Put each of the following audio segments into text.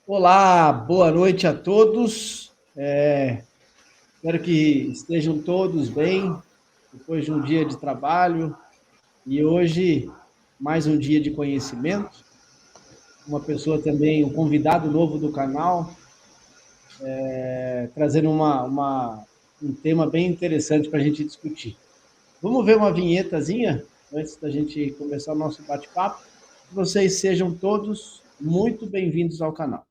Olá, boa noite a todos. Espero que estejam todos bem depois de um dia de trabalho e hoje mais um dia de conhecimento. Uma pessoa também, um convidado novo do canal, trazendo um tema bem interessante para a gente discutir. Vamos ver uma vinhetazinha antes da gente começar o nosso bate-papo. Que vocês sejam todos muito bem-vindos ao canal.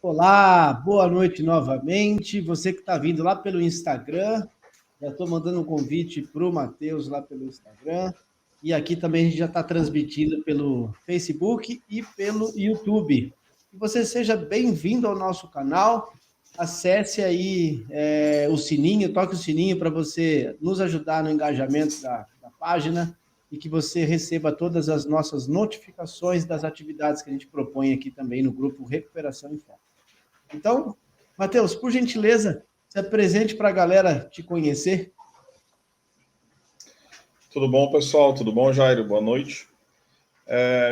Olá, boa noite novamente. Você que está vindo lá pelo Instagram, já estou mandando um convite para o Matheus lá pelo Instagram. E aqui também a gente já está transmitindo pelo Facebook e pelo YouTube. Que você seja bem-vindo ao nosso canal. Acesse aí o sininho, toque o sininho para você nos ajudar no engajamento da página e que você receba todas as nossas notificações das atividades que a gente propõe aqui também no grupo Recuperação em Foco. Então, Matheus, por gentileza, se apresente para a galera te conhecer. Tudo bom, pessoal? Tudo bom, Jairo? Boa noite.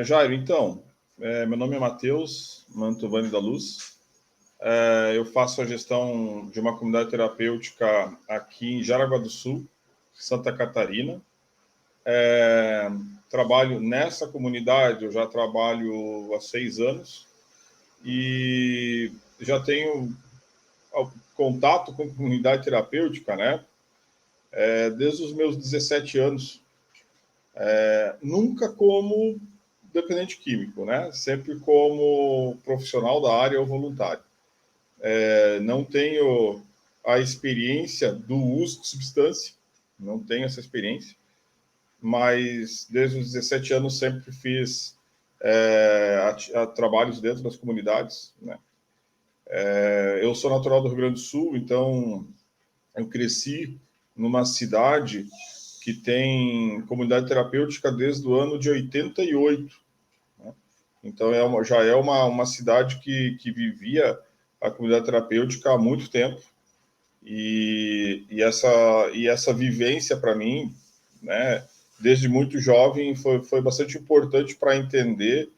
Jairo, então, meu nome é Matheus Mantovani da Luz. Eu faço a gestão de uma comunidade terapêutica aqui em Jaraguá do Sul, Santa Catarina. Trabalho nessa comunidade, eu já trabalho há 6 anos e já tenho contato com comunidade terapêutica, né? Desde os meus 17 anos. Nunca como dependente químico, né? Sempre como profissional da área ou voluntário. Não tenho a experiência do uso de substância, não tenho essa experiência, mas desde os 17 anos sempre fiz trabalhos dentro das comunidades, né? Eu sou natural do Rio Grande do Sul, então eu cresci numa cidade que tem comunidade terapêutica desde o ano de 88. Né? Então, já é uma cidade que vivia a comunidade terapêutica há muito tempo. E essa vivência, para mim, né, desde muito jovem, foi bastante importante para entender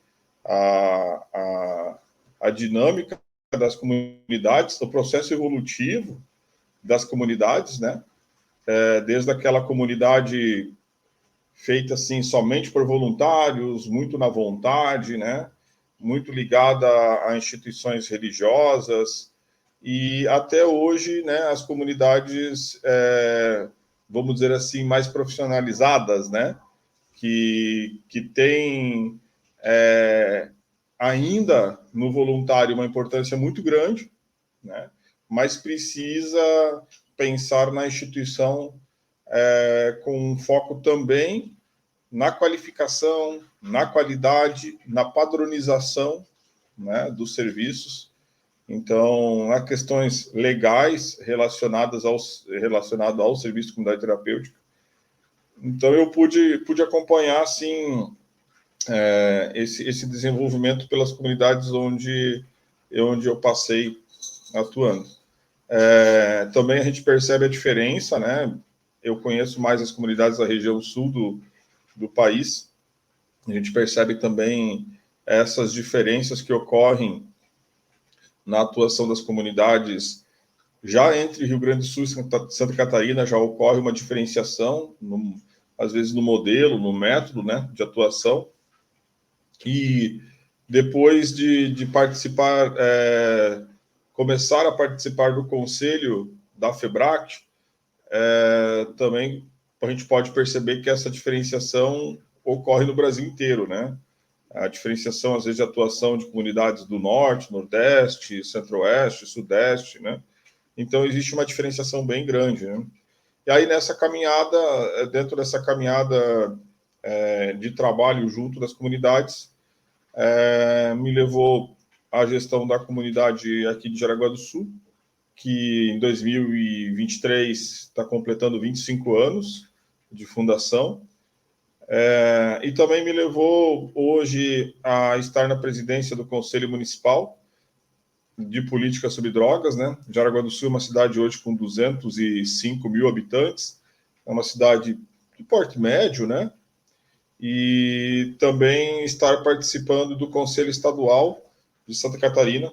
a dinâmica das comunidades, o processo evolutivo das comunidades, né? Desde aquela comunidade feita assim somente por voluntários, muito na vontade, né? Muito ligada a instituições religiosas e até hoje, né? As comunidades, vamos dizer assim, mais profissionalizadas, né? Que tem ainda no voluntário uma importância muito grande, né? Mas precisa pensar na instituição com um foco também na qualificação, na qualidade, na padronização, né, dos serviços. Então, há questões legais relacionadas ao serviço de comunidade terapêutica. Então, eu pude acompanhar, assim, esse desenvolvimento pelas comunidades onde eu passei atuando. Também a gente percebe a diferença, né? Eu conheço mais as comunidades da região sul do país. A gente percebe também essas diferenças que ocorrem na atuação das comunidades. Já entre Rio Grande do Sul e Santa Catarina já ocorre uma diferenciação, às vezes no modelo, no método, né, de atuação. E depois de participar, começar a participar do conselho da FEBRACT, também a gente pode perceber que essa diferenciação ocorre no Brasil inteiro, né? A diferenciação, às vezes, de atuação de comunidades do Norte, Nordeste, Centro-Oeste, Sudeste, né? Então, existe uma diferenciação bem grande, né? E aí, nessa caminhada, dentro dessa caminhada de trabalho junto das comunidades, me levou à gestão da comunidade aqui de Jaraguá do Sul, que em 2023 está completando 25 anos de fundação. E também me levou hoje a estar na presidência do Conselho Municipal de Política sobre Drogas, né? Jaraguá do Sul é uma cidade hoje com 205 mil habitantes, é uma cidade de porte médio, né? E também estar participando do Conselho Estadual de Santa Catarina,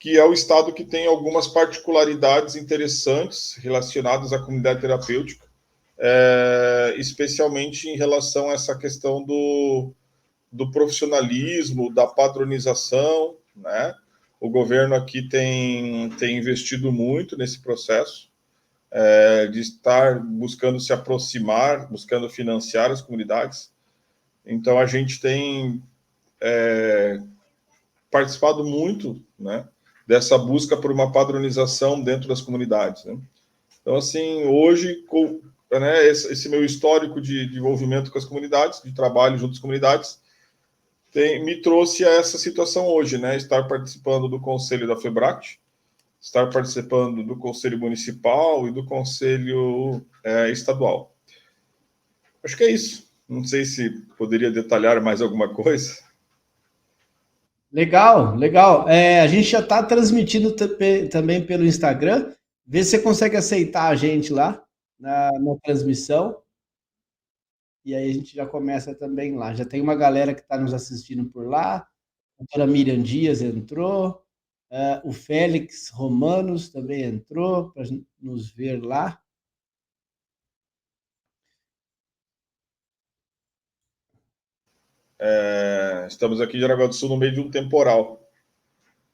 que é o estado que tem algumas particularidades interessantes relacionadas à comunidade terapêutica, especialmente em relação a essa questão do profissionalismo, da padronização, né? O governo aqui tem investido muito nesse processo, de estar buscando se aproximar, buscando financiar as comunidades. Então, a gente tem participado muito, né, dessa busca por uma padronização dentro das comunidades, né? Então, assim, hoje, né, esse meu histórico de envolvimento com as comunidades, de trabalho junto às comunidades, me trouxe a essa situação hoje, né? Estar participando do Conselho da FEBRACT, estar participando do Conselho Municipal e do Conselho Estadual. Acho que é isso. Não sei se poderia detalhar mais alguma coisa. Legal, legal. A gente já está transmitindo também pelo Instagram. Vê se você consegue aceitar a gente lá na transmissão. E aí a gente já começa também lá. Já tem uma galera que está nos assistindo por lá. A doutora Miriam Dias entrou. O Félix Romanos também entrou para nos ver lá. Estamos aqui em Jaraguá do Sul no meio de um temporal.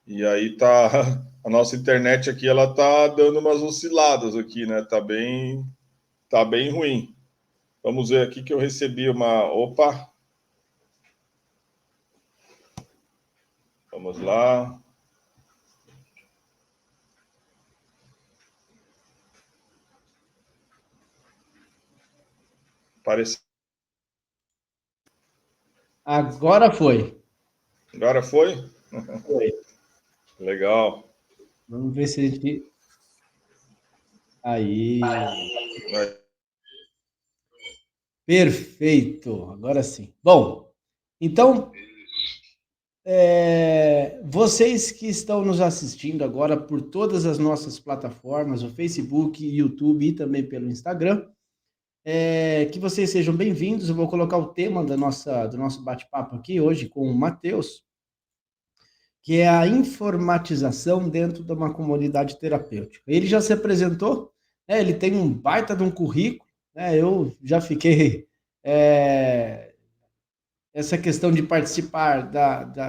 E aí a nossa internet aqui, ela tá dando umas osciladas aqui, né? Tá bem ruim. Vamos ver aqui que eu recebi uma... Opa! Vamos lá. Parece... Agora foi. Agora foi? Foi. Legal. Vamos ver se a gente... Aí. Perfeito. Agora sim. Bom, então... vocês que estão nos assistindo agora por todas as nossas plataformas, o Facebook, YouTube e também pelo Instagram, que vocês sejam bem-vindos. Eu vou colocar o tema do nosso bate-papo aqui hoje com o Matheus, que é a informatização dentro de uma comunidade terapêutica. Ele já se apresentou, né? Ele tem um baita de um currículo, né? Eu já fiquei... essa questão de participar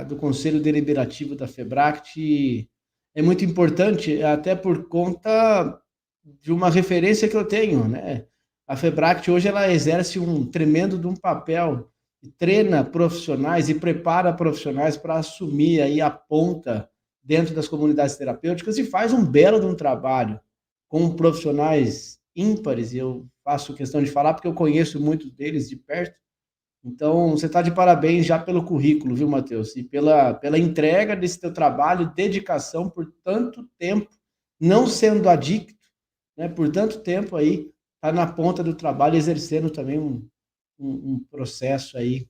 do Conselho Deliberativo da FEBRACT é muito importante, até por conta de uma referência que eu tenho, né? A FEBRACT hoje ela exerce um tremendo de um papel, treina profissionais e prepara profissionais para assumir aí a ponta dentro das comunidades terapêuticas e faz um belo de um trabalho com profissionais ímpares, e eu faço questão de falar porque eu conheço muitos deles de perto. Então, você está de parabéns já pelo currículo, viu, Matheus? E pela entrega desse teu trabalho, dedicação por tanto tempo, não sendo adicto, né? Por tanto tempo aí, tá na ponta do trabalho, exercendo também um processo aí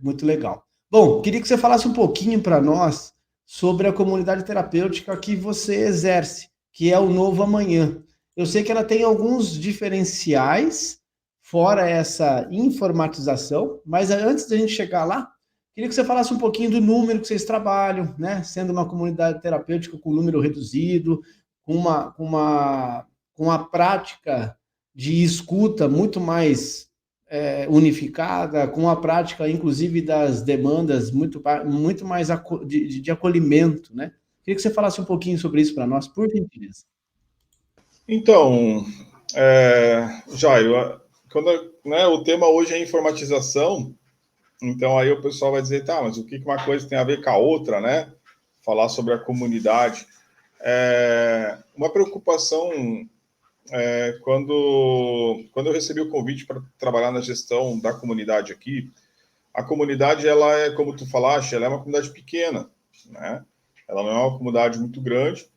Muito legal. Bom, queria que você falasse um pouquinho para nós sobre a comunidade terapêutica que você exerce, que é o Novo Amanhã. Eu sei que ela tem alguns diferenciais, fora essa informatização, mas antes da gente chegar lá, queria que você falasse um pouquinho do número que vocês trabalham, né? Sendo uma comunidade terapêutica com número reduzido, com uma prática de escuta muito mais unificada, com a prática, inclusive, das demandas muito mais de acolhimento, né? Queria que você falasse um pouquinho sobre isso para nós, por gentileza. Então, Jairo, né, o tema hoje é informatização, então aí o pessoal vai dizer, tá, mas o que uma coisa tem a ver com a outra, né? Falar sobre a comunidade. Uma preocupação quando eu recebi o convite para trabalhar na gestão da comunidade aqui, a comunidade, ela é, como tu falaste, ela é uma comunidade pequena, né? Ela não é uma comunidade muito grande.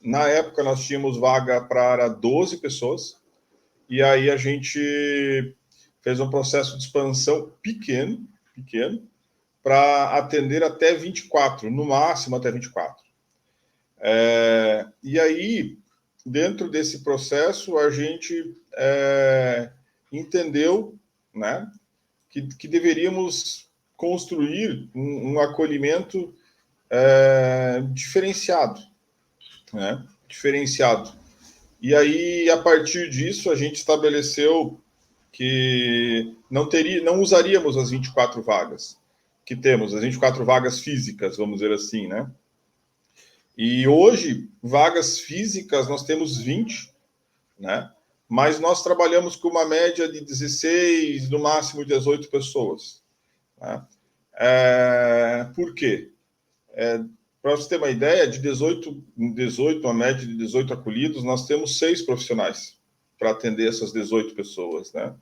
Na época, nós tínhamos vaga para 12 pessoas, e aí a gente fez um processo de expansão pequeno, para atender até 24, no máximo até 24. E aí, dentro desse processo, a gente entendeu, né, que deveríamos construir um acolhimento diferenciado, né? Diferenciado. E aí, a partir disso, a gente estabeleceu que não usaríamos as 24 vagas que temos, as 24 vagas físicas, vamos dizer assim, né? E hoje, vagas físicas, nós temos 20, né? Mas nós trabalhamos com uma média de 16, no máximo 18 pessoas. Né? Por quê? Para você ter uma ideia, de 18, uma média de 18 acolhidos, nós temos 6 profissionais para atender essas 18 pessoas. Né?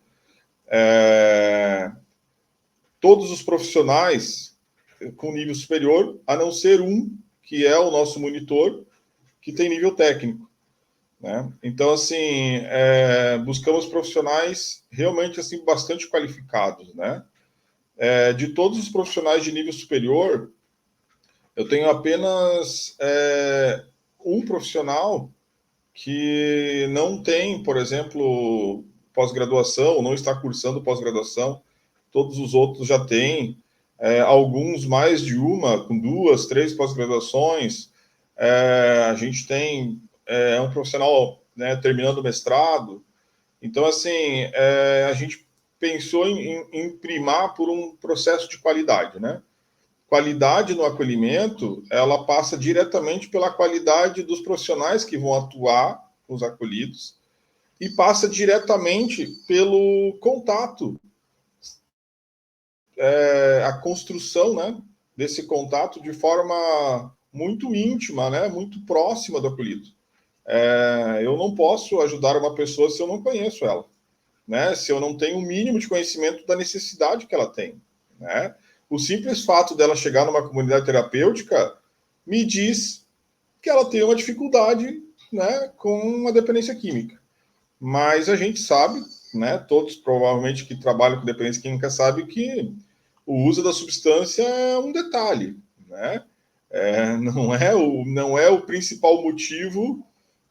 Todos os profissionais com nível superior, a não ser um, que é o nosso monitor, que tem nível técnico. Né? Então, assim, buscamos profissionais realmente assim, bastante qualificados. Né? De todos os profissionais de nível superior, eu tenho apenas um profissional que não tem, por exemplo, pós-graduação, não está cursando pós-graduação. Todos os outros já têm, alguns mais de uma, com 2, 3 pós-graduações. A gente tem um profissional, né, terminando o mestrado. Então, assim, a gente pensou em primar por um processo de qualidade, né? Qualidade no acolhimento, ela passa diretamente pela qualidade dos profissionais que vão atuar com os acolhidos e passa diretamente pelo contato, a construção, né, desse contato de forma muito íntima, né, muito próxima do acolhido. Eu não posso ajudar uma pessoa se eu não conheço ela, né, se eu não tenho o mínimo de conhecimento da necessidade que ela tem, né. O simples fato dela chegar numa comunidade terapêutica me diz que ela tem uma dificuldade, né, com uma dependência química. Mas a gente sabe, né, todos provavelmente que trabalham com dependência química sabem que o uso da substância é um detalhe, né? Não é o principal motivo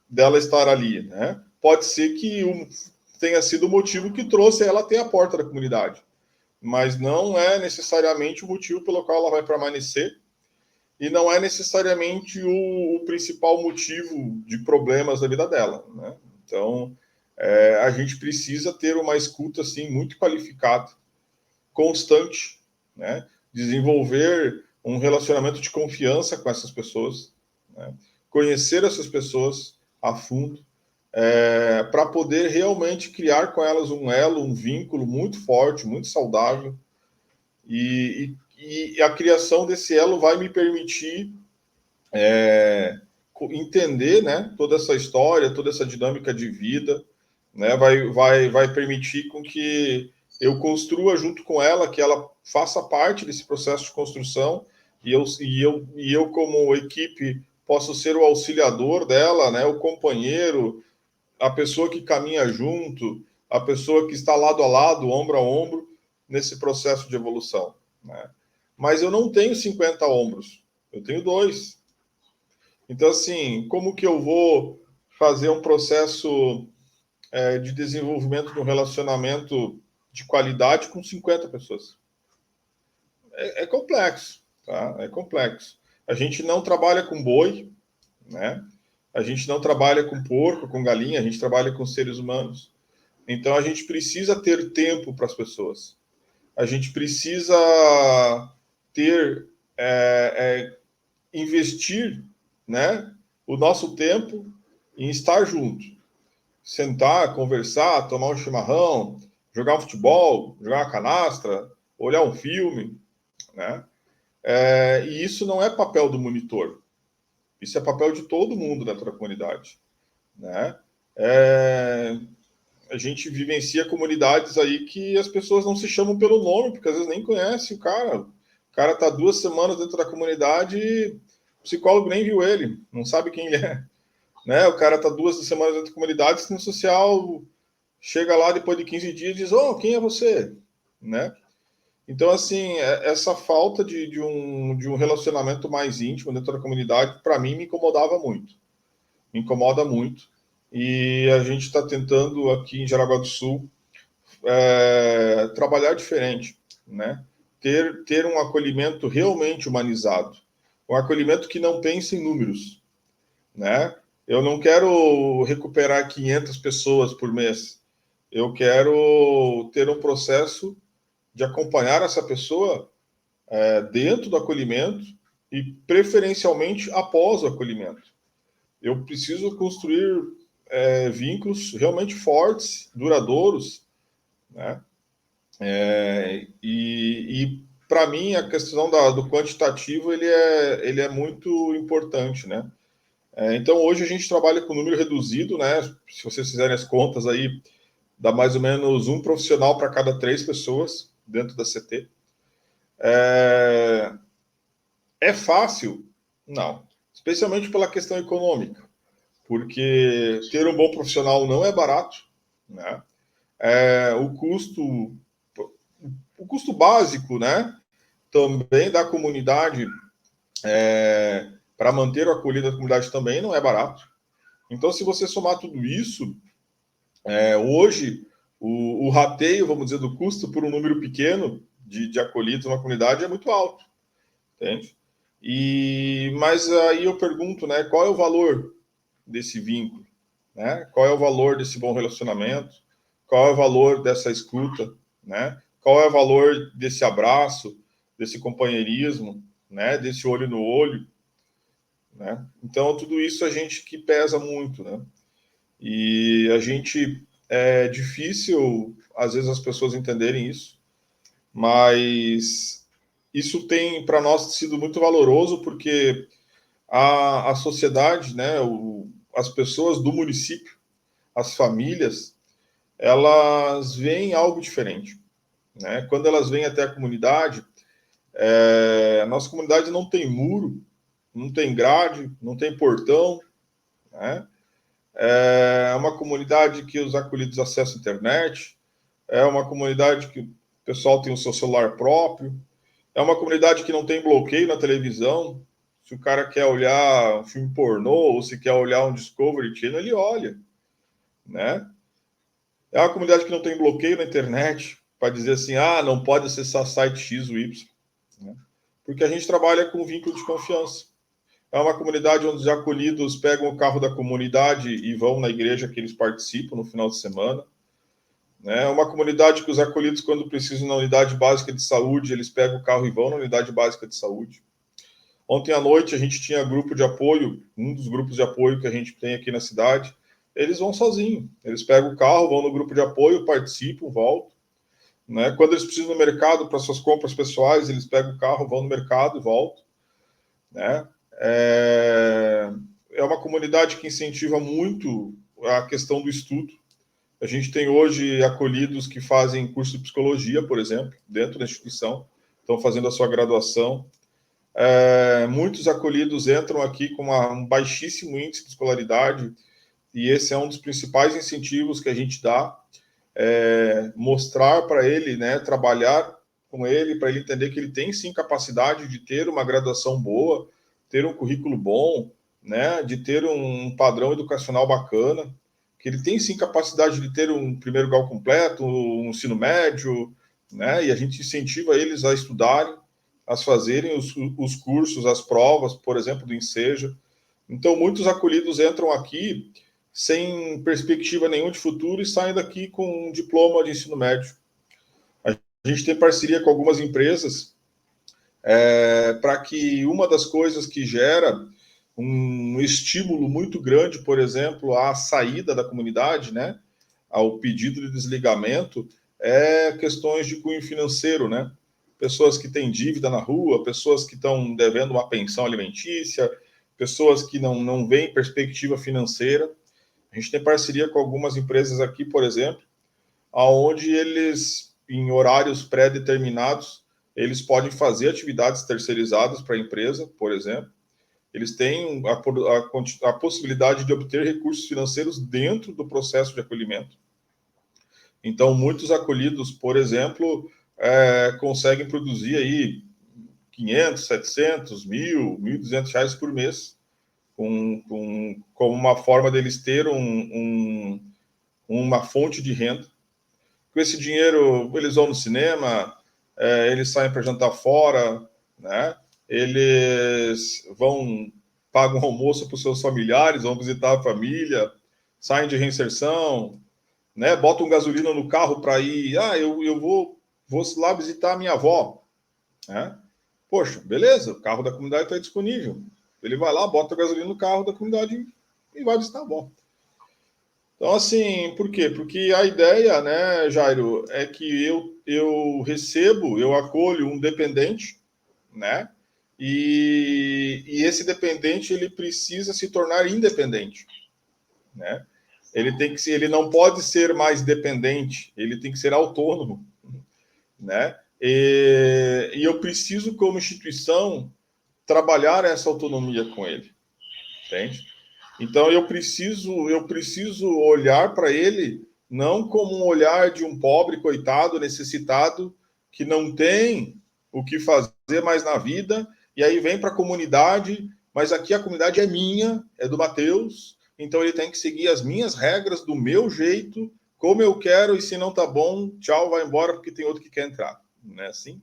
dela estar ali, né? Pode ser que tenha sido o motivo que trouxe ela até a porta da comunidade, mas não é necessariamente o motivo pelo qual ela vai permanecer e não é necessariamente o principal motivo de problemas da vida dela, né? Então, a gente precisa ter uma escuta assim muito qualificada, constante, né? Desenvolver um relacionamento de confiança com essas pessoas, né? Conhecer essas pessoas a fundo, para poder realmente criar com elas um elo, um vínculo muito forte, muito saudável. E a criação desse elo vai me permitir entender, né, toda essa história, toda essa dinâmica de vida, né, vai permitir com que eu construa junto com ela, que ela faça parte desse processo de construção e eu como equipe posso ser o auxiliador dela, né, o companheiro, a pessoa que caminha junto, a pessoa que está lado a lado, ombro a ombro, nesse processo de evolução, né? Mas eu não tenho 50 ombros, eu tenho 2. Então, assim, como que eu vou fazer um processo de desenvolvimento de um relacionamento de qualidade com 50 pessoas? É complexo, tá? É complexo. A gente não trabalha com boi, né? A gente não trabalha com porco, com galinha, a gente trabalha com seres humanos. Então, a gente precisa ter tempo para as pessoas. A gente precisa ter, investir, né, o nosso tempo em estar junto. Sentar, conversar, tomar um chimarrão, jogar um futebol, jogar uma canastra, olhar um filme, né? E isso não é papel do monitor. Isso é papel de todo mundo dentro da comunidade, né? A gente vivencia comunidades aí que as pessoas não se chamam pelo nome, porque às vezes nem conhecem o cara. O cara está 2 semanas dentro da comunidade e o psicólogo nem viu ele, não sabe quem ele é. Né? O cara está 2 semanas dentro da comunidade, assistente social chega lá depois de 15 dias e diz: "Oh, quem é você?" Né? Então, assim, essa falta de um relacionamento mais íntimo dentro da comunidade, para mim, me incomodava muito. Me incomoda muito. E a gente está tentando, aqui em Jaraguá do Sul, trabalhar diferente, né? Ter um acolhimento realmente humanizado. Um acolhimento que não pense em números, né? Eu não quero recuperar 500 pessoas por mês. Eu quero ter um processo de acompanhar essa pessoa dentro do acolhimento e, preferencialmente, após o acolhimento. Eu preciso construir vínculos realmente fortes, duradouros, né? E para mim, a questão do quantitativo ele é muito importante, né? Então, hoje a gente trabalha com número reduzido, né? Se vocês fizerem as contas aí, dá mais ou menos um profissional para cada 3 pessoas dentro da CT. É fácil? Não. Especialmente pela questão econômica. Porque ter um bom profissional não é barato, né? O custo básico, né? Também da comunidade, para manter o acolhido da comunidade também não é barato. Então, se você somar tudo isso, hoje o rateio, vamos dizer, do custo por um número pequeno de acolhidos numa comunidade é muito alto, entende? Mas aí eu pergunto, né, qual é o valor desse vínculo, né? Qual é o valor desse bom relacionamento? Qual é o valor dessa escuta, né? Qual é o valor desse abraço, desse companheirismo, né? Desse olho no olho, né? Então, tudo isso a gente que pesa muito, né? E a gente é difícil, às vezes, as pessoas entenderem isso, mas isso tem, para nós, sido muito valoroso, porque a sociedade, né, as pessoas do município, as famílias, elas veem algo diferente, né? Quando elas vêm até a comunidade, a nossa comunidade não tem muro, não tem grade, não tem portão, né? É uma comunidade que os acolhidos acessam a internet, é uma comunidade que o pessoal tem o seu celular próprio, é uma comunidade que não tem bloqueio na televisão. Se o cara quer olhar um filme pornô ou se quer olhar um Discovery Channel, ele olha, né? É uma comunidade que não tem bloqueio na internet para dizer assim, não pode acessar site X ou Y, né? Porque a gente trabalha com vínculo de confiança. É uma comunidade onde os acolhidos pegam o carro da comunidade e vão na igreja que eles participam no final de semana. É uma comunidade que os acolhidos, quando precisam na unidade básica de saúde, eles pegam o carro e vão na unidade básica de saúde. Ontem à noite a gente tinha grupo de apoio, um dos grupos de apoio que a gente tem aqui na cidade. Eles vão sozinhos, eles pegam o carro, vão no grupo de apoio, participam, voltam. Né? Quando eles precisam no mercado para suas compras pessoais, eles pegam o carro, vão no mercado e voltam. Né? É uma comunidade que incentiva muito a questão do estudo. A gente tem hoje acolhidos que fazem curso de psicologia, por exemplo, dentro da instituição, estão fazendo a sua graduação. Muitos acolhidos entram aqui com um baixíssimo índice de escolaridade, e esse é um dos principais incentivos que a gente dá, mostrar para ele, né, trabalhar com ele, para ele entender que ele tem sim capacidade de ter uma graduação boa, ter um currículo bom, né, de ter um padrão educacional bacana, que ele tem sim capacidade de ter um primeiro grau completo, um ensino médio, né, e a gente incentiva eles a estudarem, a fazerem os cursos, as provas, por exemplo, do Enseja. Então, muitos acolhidos entram aqui sem perspectiva nenhuma de futuro e saem daqui com um diploma de ensino médio. A gente tem parceria com algumas empresas para que uma das coisas que gera um estímulo muito grande, por exemplo, à saída da comunidade, né, ao pedido de desligamento, é questões de cunho financeiro, né? Pessoas que têm dívida na rua, pessoas que estão devendo uma pensão alimentícia, pessoas que não veem perspectiva financeira. A gente tem parceria com algumas empresas aqui, por exemplo, onde eles, em horários pré-determinados, eles podem fazer atividades terceirizadas para a empresa, por exemplo. Eles têm a possibilidade de obter recursos financeiros dentro do processo de acolhimento. Então, muitos acolhidos, por exemplo, conseguem produzir aí 500, 700, 1.200 reais por mês, como uma forma deles ter uma fonte de renda. Com esse dinheiro, eles vão no cinema, eles saem para jantar fora, né? Eles pagam almoço para os seus familiares, vão visitar a família, saem de reinserção, né? Botam gasolina no carro para ir. Eu vou lá visitar a minha avó, né? Poxa, beleza, o carro da comunidade está disponível. Ele vai lá, bota gasolina no carro da comunidade e vai visitar a avó. Então, assim, por quê? Porque a ideia, né, Jairo, é que eu acolho um dependente, né? E esse dependente, ele precisa se tornar independente, né? Ele não pode ser mais dependente, ele tem que ser autônomo, né? E eu preciso, como instituição, trabalhar essa autonomia com ele, entende? Então eu preciso olhar para ele não como um olhar de um pobre coitado necessitado que não tem o que fazer mais na vida e aí vem para a comunidade, mas aqui a comunidade é minha, é do Matheus, então ele tem que seguir as minhas regras do meu jeito, como eu quero, e se não tá bom, tchau, vai embora porque tem outro que quer entrar, não é assim?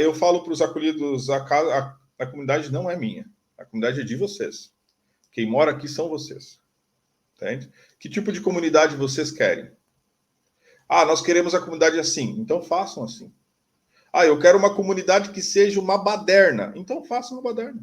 Eu falo para os acolhidos, a comunidade não é minha, a comunidade é de vocês. Quem mora aqui são vocês. Entende? Que tipo de comunidade vocês querem? Nós queremos a comunidade assim. Então façam assim. Eu quero uma comunidade que seja uma baderna. Então façam uma baderna.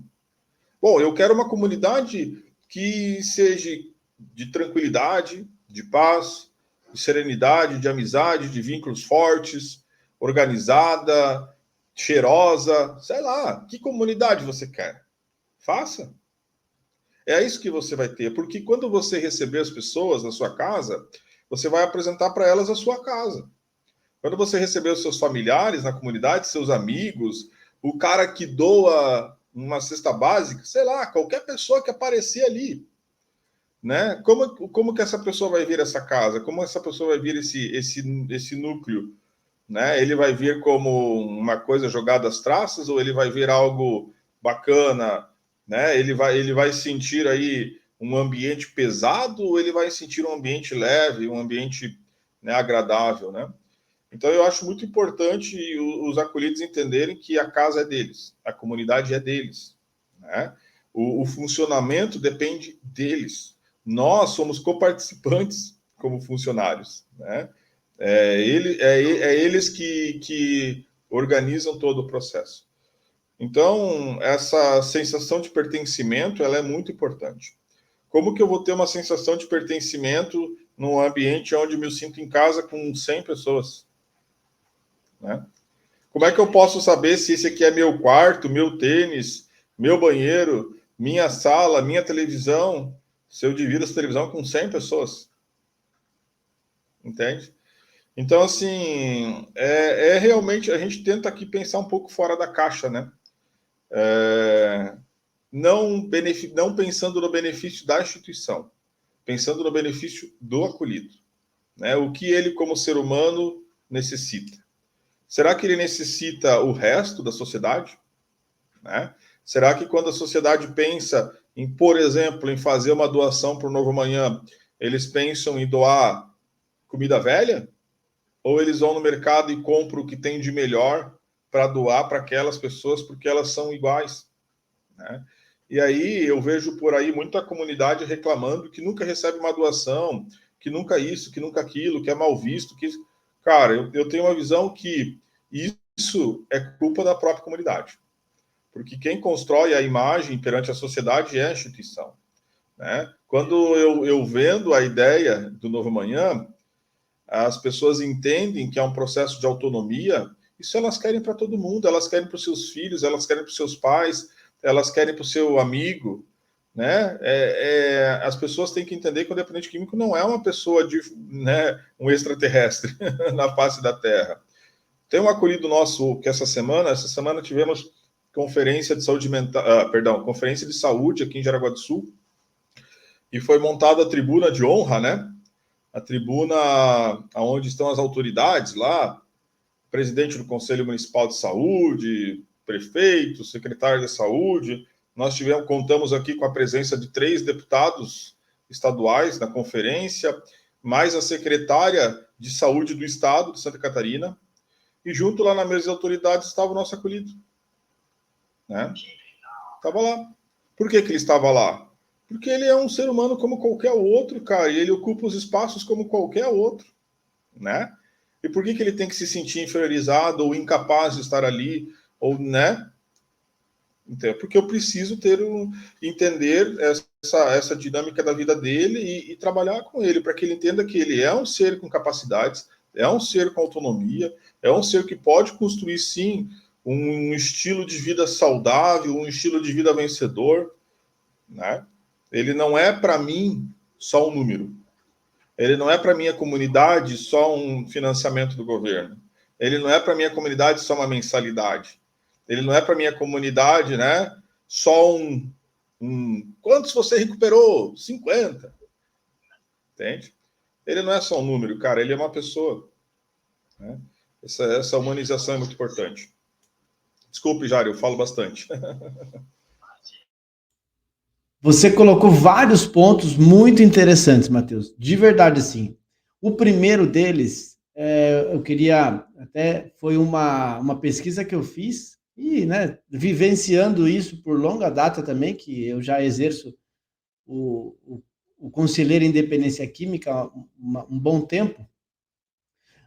Bom, eu quero uma comunidade que seja de tranquilidade, de paz, de serenidade, de amizade, de vínculos fortes, organizada, cheirosa. Sei lá, que comunidade você quer? Faça. É isso que você vai ter, porque quando você receber as pessoas na sua casa, você vai apresentar para elas a sua casa. Quando você receber os seus familiares na comunidade, seus amigos, o cara que doa uma cesta básica, sei lá, qualquer pessoa que aparecer ali, né? Como que essa pessoa vai vir essa casa? Como essa pessoa vai vir esse núcleo? Né? Ele vai vir como uma coisa jogada às traças ou ele vai vir algo bacana, né? Ele vai sentir aí um ambiente pesado ou ele vai sentir um ambiente leve, um ambiente, né, agradável, né? Então eu acho muito importante os acolhidos entenderem que a casa é deles, a comunidade é deles, né? O funcionamento depende deles. Nós somos coparticipantes como funcionários, né? Eles que organizam todo o processo. Então, essa sensação de pertencimento, ela é muito importante. Como que eu vou ter uma sensação de pertencimento num ambiente onde me sinto em casa com 100 pessoas? Né? Como é que eu posso saber se esse aqui é meu quarto, meu tênis, meu banheiro, minha sala, minha televisão, se eu divido essa televisão com 100 pessoas? Entende? Então, assim, realmente a gente tenta aqui pensar um pouco fora da caixa, né? Não pensando no benefício da instituição, pensando no benefício do acolhido, né? O que ele, como ser humano, necessita? Será que ele necessita o resto da sociedade? Né? Será que quando a sociedade pensa em, por exemplo, em fazer uma doação para o Novo Amanhã, eles pensam em doar comida velha? Ou eles vão no mercado e compram o que tem de melhor para doar para aquelas pessoas porque elas são iguais? Né? E aí eu vejo por aí muita comunidade reclamando que nunca recebe uma doação, que nunca isso, que nunca aquilo, que é mal visto. Que... Cara, eu tenho uma visão que isso é culpa da própria comunidade. Porque quem constrói a imagem perante a sociedade é a instituição. Né? Quando eu vendo a ideia do Novo Amanhã, as pessoas entendem que é um processo de autonomia. Isso elas querem para todo mundo, elas querem para os seus filhos, elas querem para os seus pais, elas querem para o seu amigo. Né? As pessoas têm que entender que o dependente químico não é uma pessoa, né, um extraterrestre na face da Terra. Tem um acolhido nosso que essa semana tivemos conferência de saúde mental, conferência de saúde aqui em Jaraguá do Sul, e foi montada a tribuna de honra, né? A tribuna onde estão as autoridades lá, presidente do Conselho Municipal de Saúde, prefeito, secretário de Saúde. Nós contamos aqui com a presença de 3 deputados estaduais na conferência, mais a secretária de Saúde do Estado de Santa Catarina, e junto lá na mesa de autoridades estava o nosso acolhido. Né? Estava lá. Por que ele estava lá? Porque ele é um ser humano como qualquer outro, cara, e ele ocupa os espaços como qualquer outro, né? E por que ele tem que se sentir inferiorizado ou incapaz de estar ali, ou, né? Então, porque eu preciso entender essa dinâmica da vida dele e trabalhar com ele, para que ele entenda que ele é um ser com capacidades, é um ser com autonomia, é um ser que pode construir, sim, um estilo de vida saudável, um estilo de vida vencedor, né? Ele não é, para mim, só um número. Ele não é, para minha comunidade, só um financiamento do governo. Ele não é, para minha comunidade, só uma mensalidade. Ele não é, para minha comunidade, né, só Quantos você recuperou? 50. Entende? Ele não é só um número, cara. Ele é uma pessoa. Né? Essa humanização é muito importante. Desculpe, Jário, eu falo bastante. Você colocou vários pontos muito interessantes, Matheus. De verdade, sim. O primeiro deles, eu queria... Até foi uma pesquisa que eu fiz, e, né, vivenciando isso por longa data também, que eu já exerço o conselheiro em independência química há um bom tempo,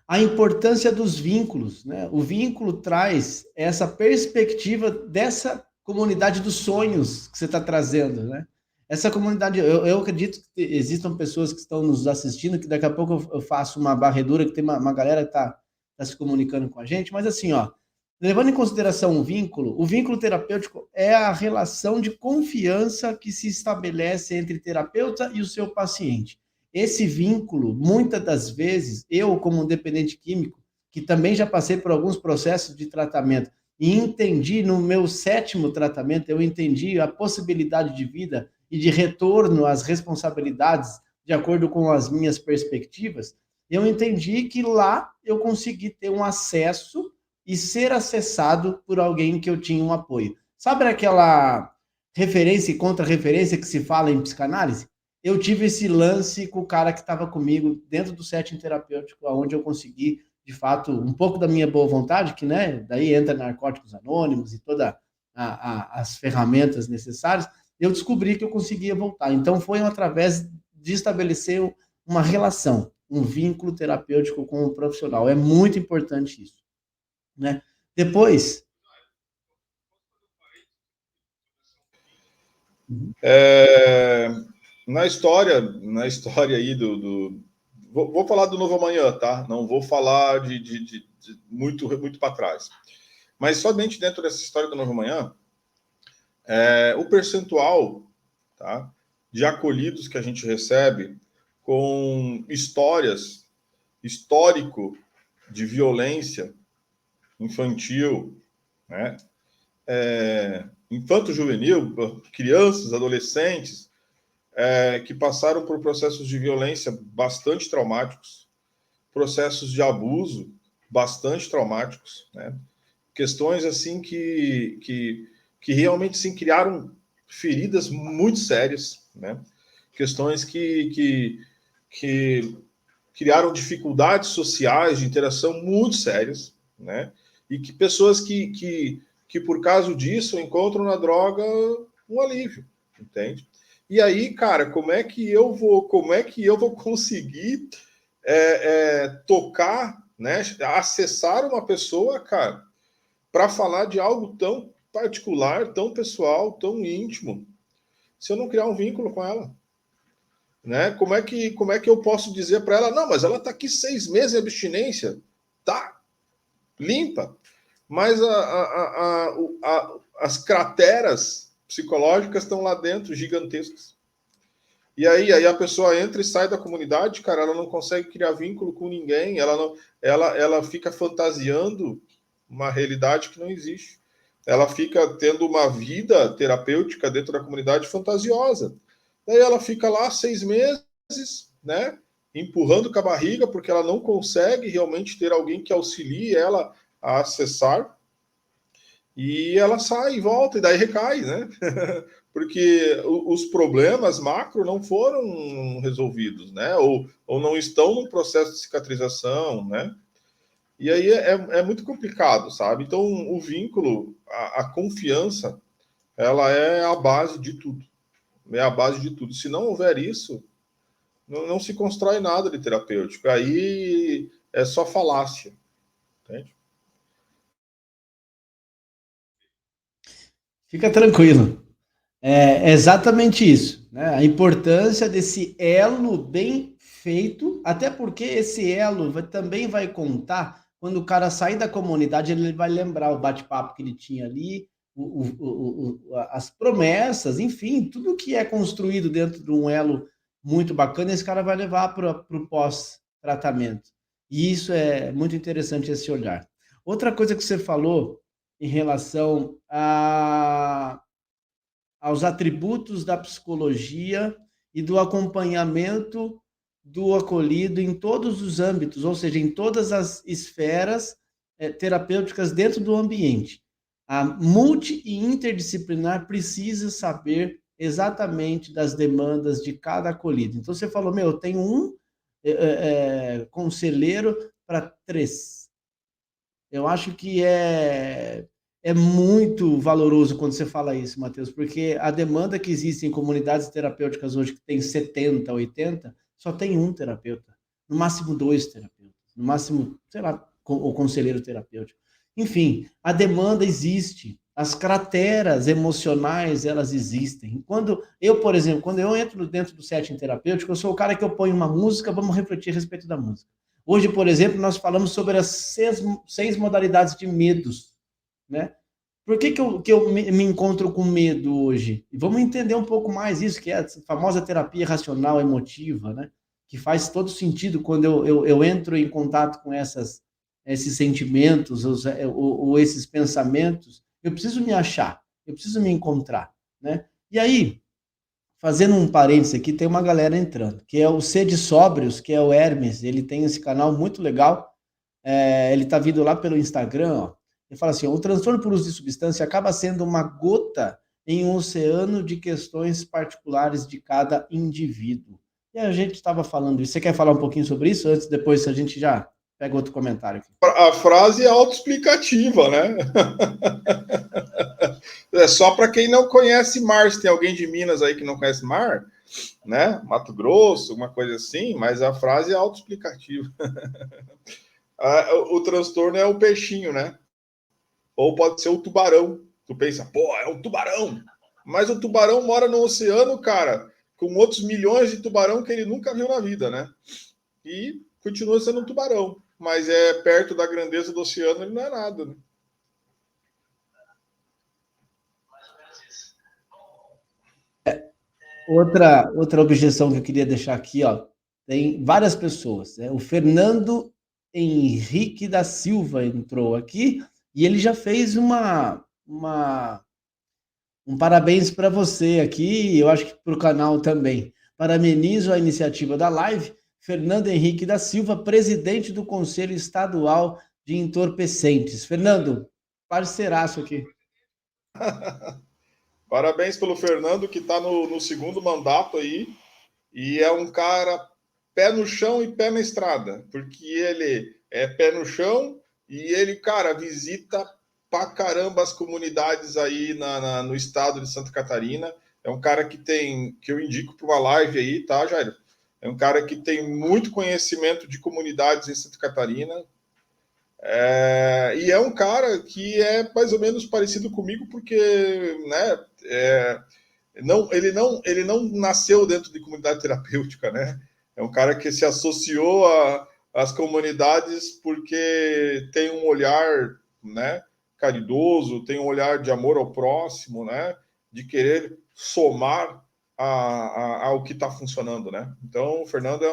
a importância dos vínculos, né? O vínculo traz essa perspectiva dessa comunidade dos sonhos que você está trazendo, né? Essa comunidade, eu acredito que existam pessoas que estão nos assistindo, que daqui a pouco eu faço uma varredura, que tem uma galera que está se comunicando com a gente, mas assim, ó, levando em consideração o vínculo terapêutico é a relação de confiança que se estabelece entre terapeuta e o seu paciente. Esse vínculo, muitas das vezes, eu, como dependente químico, que também já passei por alguns processos de tratamento, e entendi no meu 7º tratamento, eu entendi a possibilidade de vida e de retorno às responsabilidades de acordo com as minhas perspectivas, eu entendi que lá eu consegui ter um acesso e ser acessado por alguém que eu tinha um apoio. Sabe aquela referência e contra-referência que se fala em psicanálise? Eu tive esse lance com o cara que estava comigo dentro do setting terapêutico, onde eu consegui, de fato, um pouco da minha boa vontade, que, né, daí entra Narcóticos Anônimos e todas as ferramentas necessárias, eu descobri que eu conseguia voltar. Então, foi através de estabelecer uma relação, um vínculo terapêutico com o profissional. É muito importante isso, né? Depois... Na história aí vou falar do Novo Amanhã, tá? Não vou falar de muito para trás. Mas somente dentro dessa história do Novo Amanhã, o percentual, tá, de acolhidos que a gente recebe com histórico de violência infantil, né? Infanto-juvenil, crianças, adolescentes, que passaram por processos de violência bastante traumáticos, processos de abuso bastante traumáticos, né? Questões assim que realmente sim, criaram feridas muito sérias, né? Questões que criaram dificuldades sociais de interação muito sérias, né? E que pessoas que por causa disso encontram na droga um alívio, entende? E aí, cara, como é que eu vou conseguir tocar, né? Acessar uma pessoa, cara, para falar de algo tão particular, tão pessoal, tão íntimo, se eu não criar um vínculo com ela? Né? Como é que eu posso dizer para ela, não, mas ela está aqui 6 meses em abstinência, tá limpa, mas as crateras psicológicas estão lá dentro, gigantescas. E aí a pessoa entra e sai da comunidade, cara, ela não consegue criar vínculo com ninguém, ela fica fantasiando uma realidade que não existe. Ela fica tendo uma vida terapêutica dentro da comunidade fantasiosa. Daí ela fica lá 6 meses, né, empurrando com a barriga, porque ela não consegue realmente ter alguém que auxilie ela a acessar. E ela sai e volta, e daí recai, né? Porque os problemas macro não foram resolvidos, né? Ou não estão num processo de cicatrização, né? E aí é muito complicado, sabe? Então, o vínculo, a confiança, ela é a base de tudo. É a base de tudo. Se não houver isso, não se constrói nada de terapêutico. Aí é só falácia, entende? Fica tranquilo. É exatamente isso, né? A importância desse elo bem feito, até porque esse elo também vai contar quando o cara sair da comunidade, ele vai lembrar o bate-papo que ele tinha ali, as promessas, enfim, tudo que é construído dentro de um elo muito bacana, esse cara vai levar para o pós-tratamento. E isso é muito interessante, esse olhar. Outra coisa que você falou em relação aos atributos da psicologia e do acompanhamento do acolhido em todos os âmbitos, ou seja, em todas as esferas terapêuticas dentro do ambiente. A multi e interdisciplinar precisa saber exatamente das demandas de cada acolhido. Então, você falou, eu tenho um conselheiro para 3. Eu acho que é muito valoroso quando você fala isso, Matheus, porque a demanda que existe em comunidades terapêuticas hoje, que tem 70, 80, só tem um terapeuta, no máximo 2 terapeutas, no máximo, sei lá, o conselheiro terapêutico. Enfim, a demanda existe, as crateras emocionais, elas existem. Quando eu, por exemplo, quando eu entro dentro do setting terapêutico, eu sou o cara que eu ponho uma música, vamos refletir a respeito da música. Hoje, por exemplo, nós falamos sobre as 6 modalidades de medos, né? Por que eu me encontro com medo hoje? E vamos entender um pouco mais isso, que é a famosa terapia racional emotiva, né? Que faz todo sentido quando eu entro em contato com esses sentimentos ou esses pensamentos. Eu preciso me achar, eu preciso me encontrar, né? E aí, fazendo um parênteses aqui, tem uma galera entrando, que é o Sede Sóbrios, que é o Hermes, ele tem esse canal muito legal, ele tá vindo lá pelo Instagram, ó. Ele fala assim, o transtorno por uso de substância acaba sendo uma gota em um oceano de questões particulares de cada indivíduo. E a gente estava falando isso. Você quer falar um pouquinho sobre isso? Antes, depois a gente já pega outro comentário aqui. A frase é autoexplicativa, né? É só para quem não conhece mar. Se tem alguém de Minas aí que não conhece mar, né? Mato Grosso, uma coisa assim, mas a frase é autoexplicativa. O transtorno é o peixinho, né? Ou pode ser o tubarão. Tu pensa, pô, é um tubarão. Mas o tubarão mora no oceano, cara, com outros milhões de tubarão que ele nunca viu na vida, né? E continua sendo um tubarão. Mas é perto da grandeza do oceano, ele não é nada, né? Outra objeção que eu queria deixar aqui, ó, tem várias pessoas. Né? O Fernando Henrique da Silva entrou aqui e ele já fez um parabéns para você aqui, eu acho que para o canal também. Parabenizo a iniciativa da live. Fernando Henrique da Silva, presidente do Conselho Estadual de Entorpecentes. Fernando, parceiraço aqui. Parabéns pelo Fernando, que está no segundo mandato aí, e é um cara pé no chão e pé na estrada, porque ele é pé no chão e ele, cara, visita pra caramba as comunidades aí no estado de Santa Catarina. É um cara que eu indico para uma live aí, tá, Jairo? É um cara que tem muito conhecimento de comunidades em Santa Catarina. E é um cara que é mais ou menos parecido comigo, porque, né, ele não nasceu dentro de comunidade terapêutica, né? É um cara que se associou às comunidades porque tem um olhar, né, caridoso, tem um olhar de amor ao próximo, né? De querer somar ao que está funcionando, né? Então, o Fernando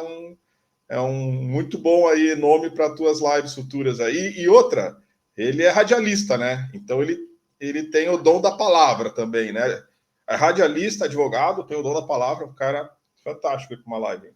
é um muito bom aí nome para tuas lives futuras aí. E outra, ele é radialista, né? Então ele tem o dom da palavra também, né? É radialista, advogado, tem o dom da palavra, um cara fantástico com uma live.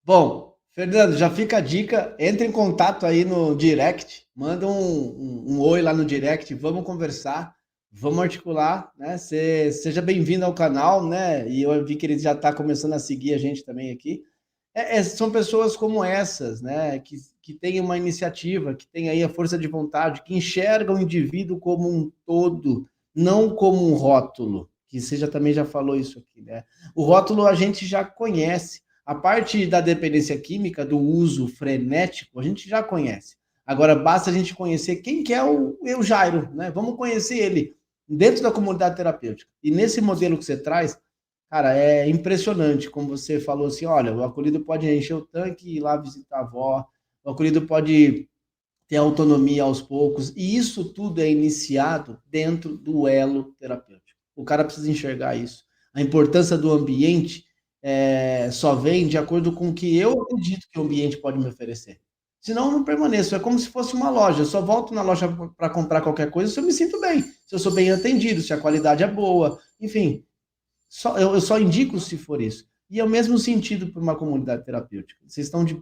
Bom, Fernando, já fica a dica, entre em contato aí no direct, manda um oi lá no direct, vamos conversar, vamos articular, né? Seja bem-vindo ao canal, né? E eu vi que ele já está começando a seguir a gente também aqui. São pessoas como essas, né? Que têm uma iniciativa, que têm aí a força de vontade, que enxergam o indivíduo como um todo, não como um rótulo, que você também já falou isso aqui, né? O rótulo a gente já conhece. A parte da dependência química, do uso frenético, a gente já conhece. Agora, basta a gente conhecer quem que é o Jairo, né? Vamos conhecer ele dentro da comunidade terapêutica. E nesse modelo que você traz, cara, é impressionante, como você falou assim, olha, o acolhido pode encher o tanque e ir lá visitar a avó, o acolhido pode ter autonomia aos poucos, e isso tudo é iniciado dentro do elo terapêutico. O cara precisa enxergar isso. A importância do ambiente só vem de acordo com o que eu acredito que o ambiente pode me oferecer. Senão eu não permaneço. É como se fosse uma loja. Eu só volto na loja para comprar qualquer coisa se eu me sinto bem, se eu sou bem atendido, se a qualidade é boa, enfim. Eu só indico se for isso. E é o mesmo sentido para uma comunidade terapêutica. Vocês estão de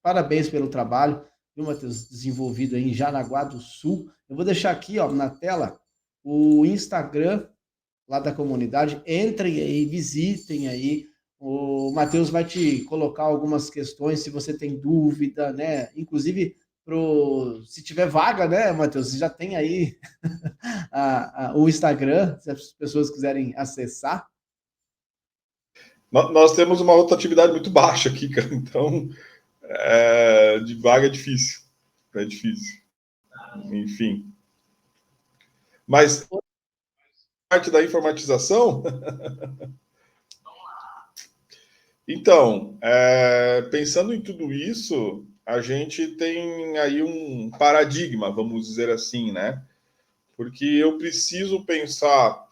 parabéns pelo trabalho, viu, Matheus? Desenvolvido aí em Jaraguá do Sul. Eu vou deixar aqui, ó, na tela o Instagram lá da comunidade. Entrem aí, visitem aí. O Matheus vai te colocar algumas questões se você tem dúvida, né? Inclusive, se tiver vaga, né, Matheus? Você já tem aí o Instagram, se as pessoas quiserem acessar. Nós temos uma rotatividade muito baixa aqui, cara. Então, de vaga é difícil. É difícil. Enfim. Mas parte da informatização. Então, pensando em tudo isso, a gente tem aí um paradigma, vamos dizer assim, né? Porque eu preciso pensar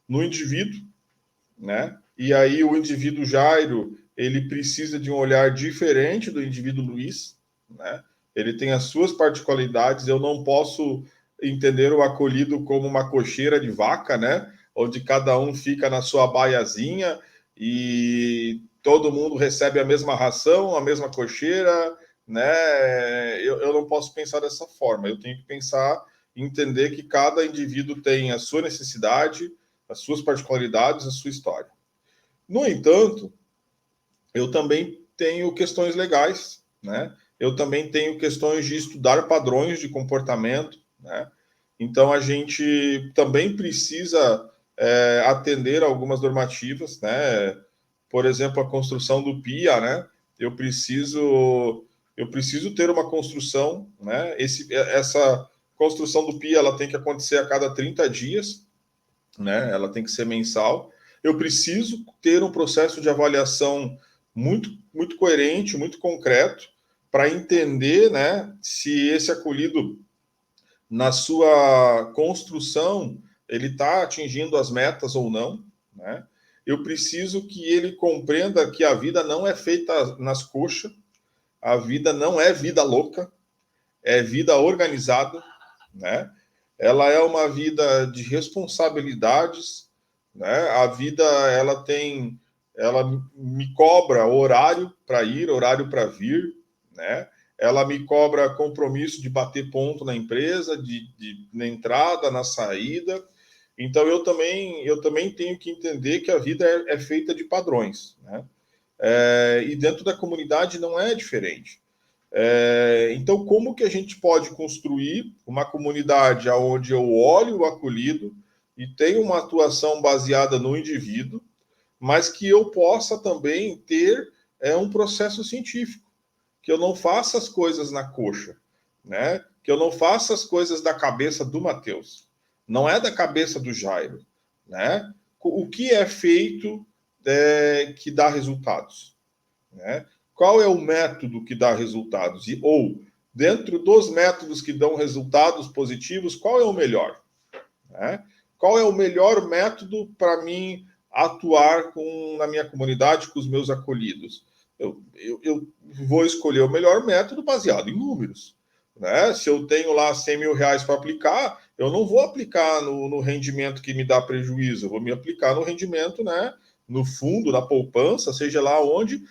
no indivíduo, né? E aí o indivíduo Jairo, ele precisa de um olhar diferente do indivíduo Luiz, né? Ele tem as suas particularidades, eu não posso entender o acolhido como uma cocheira de vaca, né? Onde cada um fica na sua baiazinha e todo mundo recebe a mesma ração, a mesma cocheira, né? Eu não posso pensar dessa forma, eu tenho que pensar, entender que cada indivíduo tem a sua necessidade, as suas particularidades, a sua história. No entanto, eu também tenho questões legais, né? Eu também tenho questões de estudar padrões de comportamento, né? Então a gente também precisa atender algumas normativas, né? Por exemplo, a construção do PIA, né? Eu preciso ter uma construção, né? Essa construção do PIA ela tem que acontecer a cada 30 dias, né? Ela tem que ser mensal. Eu preciso ter um processo de avaliação muito coerente, muito concreto, para entender, né, se esse acolhido, na sua construção, ele está atingindo as metas ou não, né? Eu preciso que ele compreenda que a vida não é feita nas coxas, a vida não é vida louca, é vida organizada, né? Ela é uma vida de responsabilidades, né? A vida ela tem ela me cobra horário para ir, horário para vir, né? Ela me cobra compromisso de bater ponto na empresa, na entrada, na saída. Então, eu também tenho que entender que a vida é feita de padrões, né? E dentro da comunidade não é diferente. Então, como que a gente pode construir uma comunidade onde eu olho o acolhido e tenho uma atuação baseada no indivíduo, mas que eu possa também ter um processo científico, que eu não faça as coisas na coxa, né? Que eu não faça as coisas da cabeça do Matheus, não é da cabeça do Jairo, né? O que é feito que dá resultados, né? Qual é o método que dá resultados? Ou, dentro dos métodos que dão resultados positivos, qual é o melhor, né? Qual é o melhor método para mim atuar na minha comunidade, com os meus acolhidos? Eu vou escolher o melhor método baseado em números, né? Se eu tenho lá 100 mil reais para aplicar, eu não vou aplicar no rendimento que me dá prejuízo, eu vou me aplicar no rendimento, né? No fundo, na poupança, seja lá aonde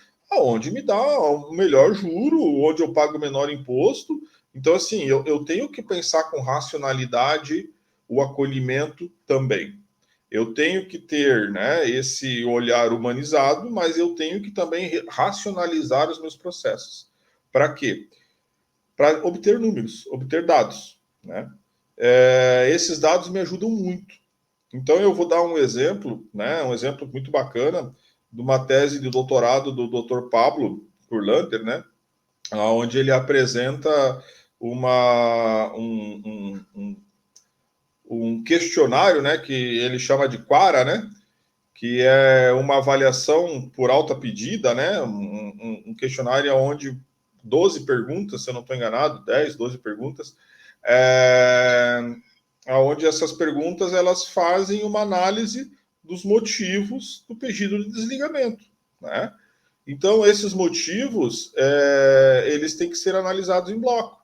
me dá o melhor juro, onde eu pago o menor imposto. Então, assim, eu tenho que pensar com racionalidade o acolhimento também. Eu tenho que ter, né, esse olhar humanizado, mas eu tenho que também racionalizar os meus processos. Para quê? Para obter números, obter dados, né? Esses dados me ajudam muito. Então, eu vou dar um exemplo, né, um exemplo muito bacana de uma tese de doutorado do Dr. Pablo Kurlander, né, onde ele apresenta um questionário, né, que ele chama de Quara, né, que é uma avaliação por alta pedida, né, um questionário onde 12 perguntas, se eu não estou enganado, 10, 12 perguntas, onde essas perguntas elas fazem uma análise dos motivos do pedido de desligamento, né? Então, esses motivos, eles têm que ser analisados em bloco.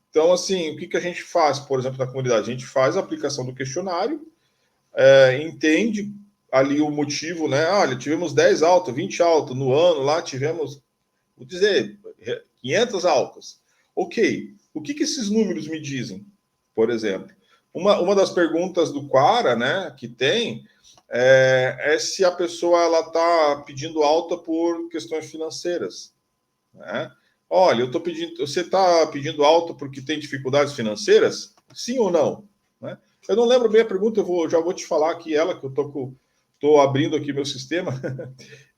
Então, assim, o que a gente faz, por exemplo, na comunidade? A gente faz a aplicação do questionário, entende ali o motivo, né? Olha, tivemos 10 altas, 20 altas no ano, lá tivemos, vou dizer, 500 altas. Ok, o que esses números me dizem, por exemplo? Uma das perguntas do Quara, né, que tem, é se a pessoa ela está pedindo alta por questões financeiras, né? Olha, você está pedindo alta porque tem dificuldades financeiras? Sim ou não? Né? Eu não lembro bem a pergunta, já vou te falar aqui ela, que eu estou abrindo aqui meu sistema.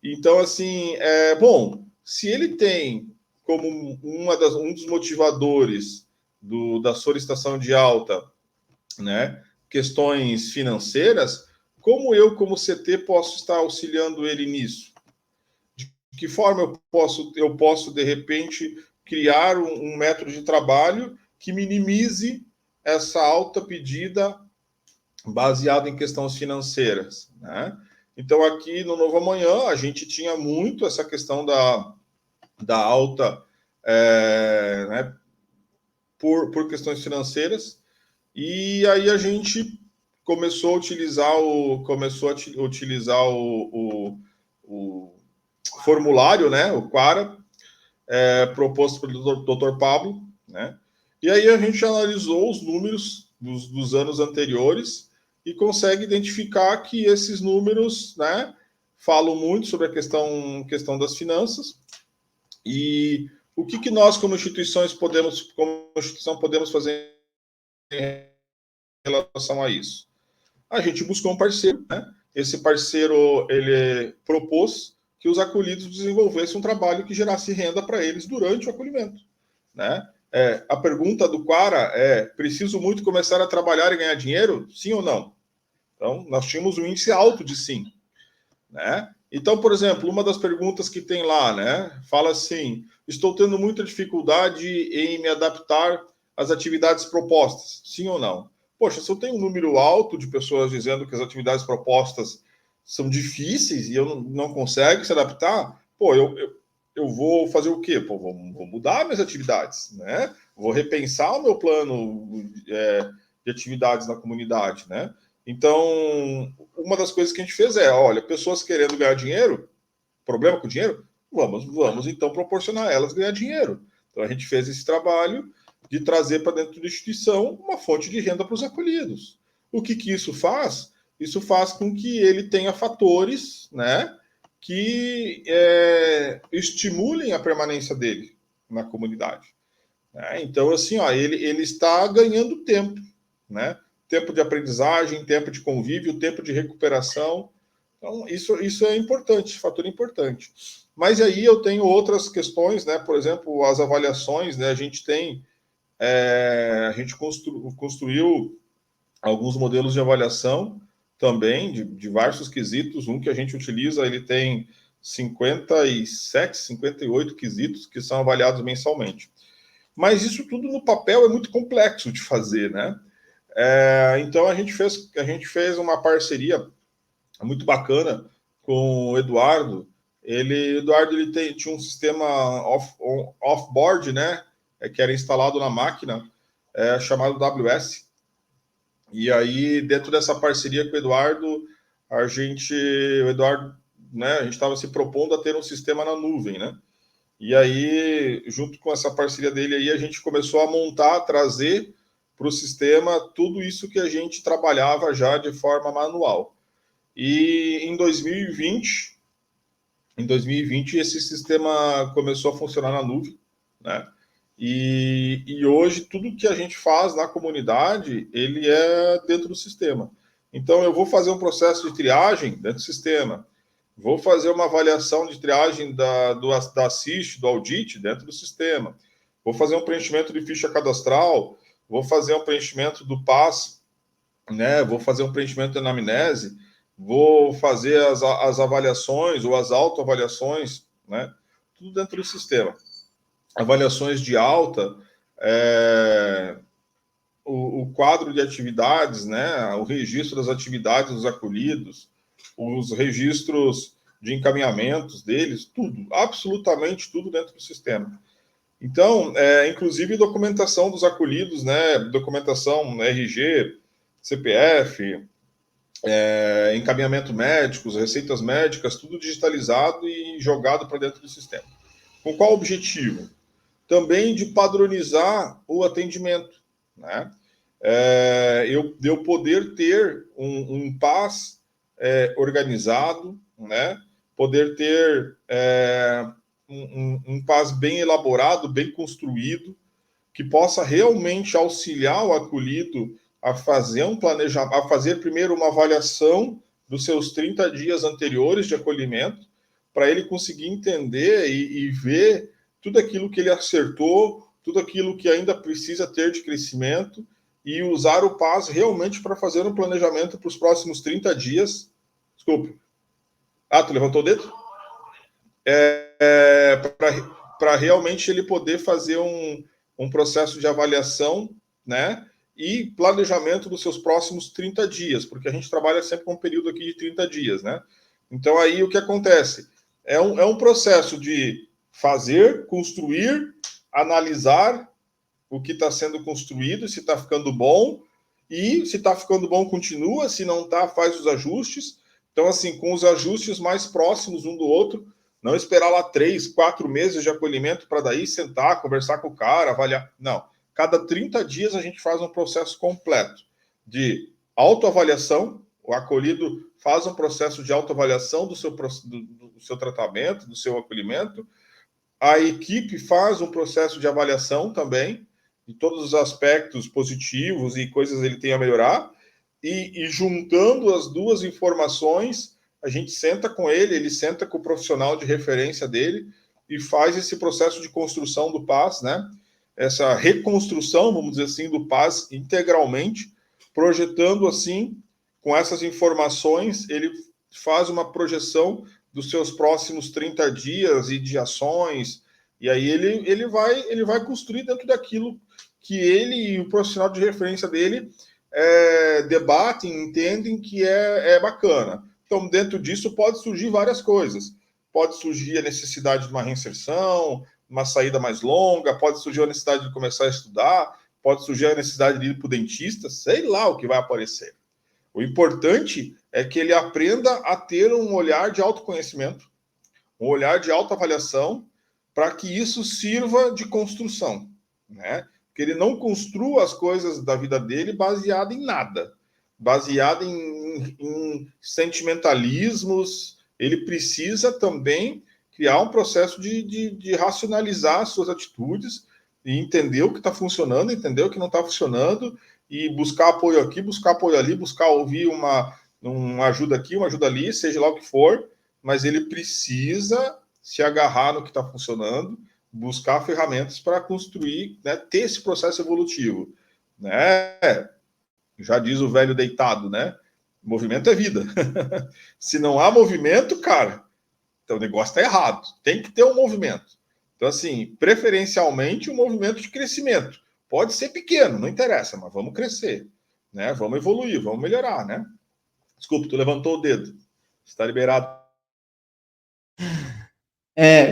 Então, assim, bom, se ele tem como um dos motivadores da solicitação de alta, né, questões financeiras, como eu, como CT, posso estar auxiliando ele nisso? De que forma eu posso de repente, criar um método de trabalho que minimize essa alta pedida baseado em questões financeiras, né? Então, aqui no Novo Amanhã, a gente tinha muito essa questão da alta, né, por questões financeiras, e aí a gente começou a utilizar o formulário, né, o Quara, proposto pelo Dr. Pablo, né? E aí a gente analisou os números dos anos anteriores e consegue identificar que esses números, né, falam muito sobre a questão das finanças. E o que nós, como instituição, podemos fazer em relação a isso? A gente buscou um parceiro, né? Esse parceiro, ele propôs que os acolhidos desenvolvessem um trabalho que gerasse renda para eles durante o acolhimento, né? A pergunta do Quara preciso muito começar a trabalhar e ganhar dinheiro? Sim ou não? Então, nós tínhamos um índice alto de sim, né? Então, por exemplo, uma das perguntas que tem lá, né, fala assim: estou tendo muita dificuldade em me adaptar às atividades propostas, sim ou não? Poxa, se eu tenho um número alto de pessoas dizendo que as atividades propostas são difíceis e eu não consigo se adaptar, pô, eu vou fazer o quê? Pô, vou mudar minhas atividades, né? Vou repensar o meu plano de atividades na comunidade, né? Então, uma das coisas que a gente fez é, olha, pessoas querendo ganhar dinheiro, problema com dinheiro, vamos então proporcionar a elas ganhar dinheiro. Então a gente fez esse trabalho de trazer para dentro da instituição uma fonte de renda para os acolhidos. O que isso faz? Isso faz com que ele tenha fatores, né, que estimulem a permanência dele na comunidade. Então, assim, ó, ele está ganhando tempo, né? Tempo de aprendizagem, tempo de convívio, tempo de recuperação. Então, isso é importante, fator importante. Mas aí eu tenho outras questões, né? Por exemplo, as avaliações, né? A gente construiu alguns modelos de avaliação também, de diversos quesitos. Um que a gente utiliza, ele tem 57, 58 quesitos que são avaliados mensalmente. Mas isso tudo no papel é muito complexo de fazer, né? Então a gente fez uma parceria muito bacana com o Eduardo. Ele tinha um sistema off-board, né? Que era instalado na máquina, chamado WS. E aí, dentro dessa parceria com o Eduardo, a gente estava se propondo a ter um sistema na nuvem, né? E aí, junto com essa parceria dele aí, a gente começou a montar, trazer para o sistema tudo isso que a gente trabalhava já de forma manual. E em 2020, esse sistema começou a funcionar na nuvem, né? E hoje tudo que a gente faz na comunidade, ele é dentro do sistema. Então eu vou fazer um processo de triagem dentro do sistema, vou fazer uma avaliação de triagem da assist, do audit dentro do sistema, vou fazer um preenchimento de ficha cadastral, vou fazer um preenchimento do PAS, né? Vou fazer um preenchimento de anamnese, vou fazer as avaliações ou as autoavaliações, né? Tudo dentro do sistema. Avaliações de alta, o quadro de atividades, né? O registro das atividades dos acolhidos, os registros de encaminhamentos deles, tudo, absolutamente tudo dentro do sistema. Então, inclusive documentação dos acolhidos, né? Documentação RG, CPF, encaminhamento médicos, receitas médicas, tudo digitalizado e jogado para dentro do sistema. Com qual objetivo? Também de padronizar o atendimento, né? Eu poder ter um PAS organizado, né? Poder ter um PAS bem elaborado, bem construído, que possa realmente auxiliar o acolhido a fazer um planejamento, a fazer primeiro uma avaliação dos seus 30 dias anteriores de acolhimento, para ele conseguir entender e ver tudo aquilo que ele acertou, tudo aquilo que ainda precisa ter de crescimento, e usar o PAS realmente para fazer um planejamento para os próximos 30 dias. Desculpe. Tu levantou o dedo? Para realmente ele poder fazer um processo de avaliação, né? E planejamento dos seus próximos 30 dias, porque a gente trabalha sempre com um período aqui de 30 dias, né? Então aí o que acontece? É um processo de fazer, construir, analisar o que está sendo construído, se está ficando bom, e se está ficando bom, continua, se não está, faz os ajustes. Então, assim, com os ajustes mais próximos um do outro, não esperar lá 3, 4 meses de acolhimento para daí sentar, conversar com o cara, avaliar. Não. Cada 30 dias a gente faz um processo completo de autoavaliação. O acolhido faz um processo de autoavaliação do seu tratamento, do seu acolhimento. A equipe faz um processo de avaliação também, de todos os aspectos positivos e coisas que ele tem a melhorar. E juntando as duas informações, a gente senta com ele senta com o profissional de referência dele e faz esse processo de construção do PAS, né? Essa reconstrução, vamos dizer assim, do PAS integralmente, projetando assim, com essas informações, ele faz uma projeção dos seus próximos 30 dias e de ações, e aí ele vai construir dentro daquilo que ele e o profissional de referência dele debatem, entendem que é bacana. Então, dentro disso, pode surgir várias coisas. Pode surgir a necessidade de uma reinserção, uma saída mais longa, pode surgir a necessidade de começar a estudar, pode surgir a necessidade de ir para o dentista, sei lá o que vai aparecer. O importante é que ele aprenda a ter um olhar de autoconhecimento, um olhar de autoavaliação, para que isso sirva de construção, né? Que ele não construa as coisas da vida dele baseado em nada, baseado em sentimentalismos. Ele precisa também criar um processo de racionalizar as suas atitudes e entender o que está funcionando, entender o que não está funcionando, e buscar apoio aqui, buscar apoio ali, buscar ouvir uma ajuda aqui, uma ajuda ali, seja lá o que for, mas ele precisa se agarrar no que está funcionando, buscar ferramentas para construir, né, ter esse processo evolutivo, né? Já diz o velho deitado, né? Movimento é vida. Se não há movimento, cara, então o negócio está errado. Tem que ter um movimento. Então, assim, preferencialmente um movimento de crescimento. Pode ser pequeno, não interessa, mas vamos crescer, né? Vamos evoluir, vamos melhorar, né? Desculpa, tu levantou o dedo. Está liberado.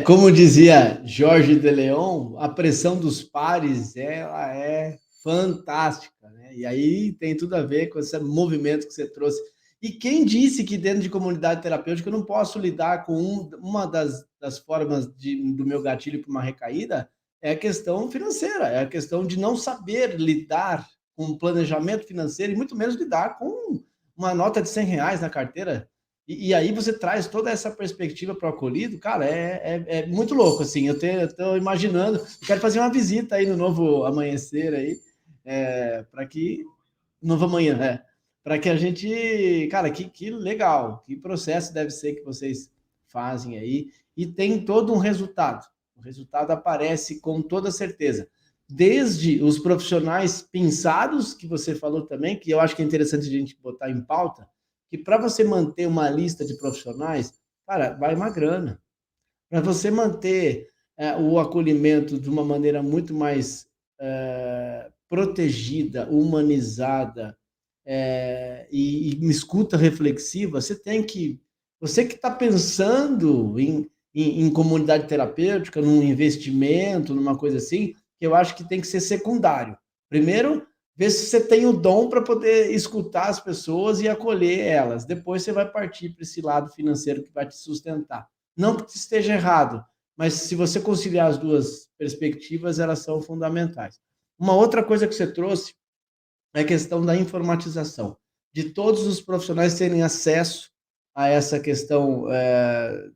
Como dizia Jorge de Leon, a pressão dos pares, ela é fantástica, né? E aí tem tudo a ver com esse movimento que você trouxe. E quem disse que dentro de comunidade terapêutica eu não posso lidar com uma das formas do meu gatilho para uma recaída é a questão financeira, é a questão de não saber lidar com o planejamento financeiro e muito menos lidar com uma nota de R$ 100 na carteira. E aí você traz toda essa perspectiva para o acolhido, cara, é muito louco, assim, eu estou imaginando, eu quero fazer uma visita aí no Novo Amanhecer aí, para que, Novo Amanhã, para que a gente, cara, que legal, que processo deve ser que vocês fazem aí, e tem todo um resultado, o resultado aparece com toda certeza, desde os profissionais pensados, que você falou também, que eu acho que é interessante a gente botar em pauta, que para você manter uma lista de profissionais, cara, vai uma grana. Para você manter o acolhimento de uma maneira muito mais protegida, humanizada e escuta reflexiva, você que está pensando em comunidade terapêutica, num investimento, numa coisa assim, que eu acho que tem que ser secundário. Primeiro, ver se você tem o dom para poder escutar as pessoas e acolher elas. Depois você vai partir para esse lado financeiro que vai te sustentar. Não que esteja errado, mas se você conciliar as duas perspectivas, elas são fundamentais. Uma outra coisa que você trouxe é a questão da informatização, de todos os profissionais terem acesso a essa questão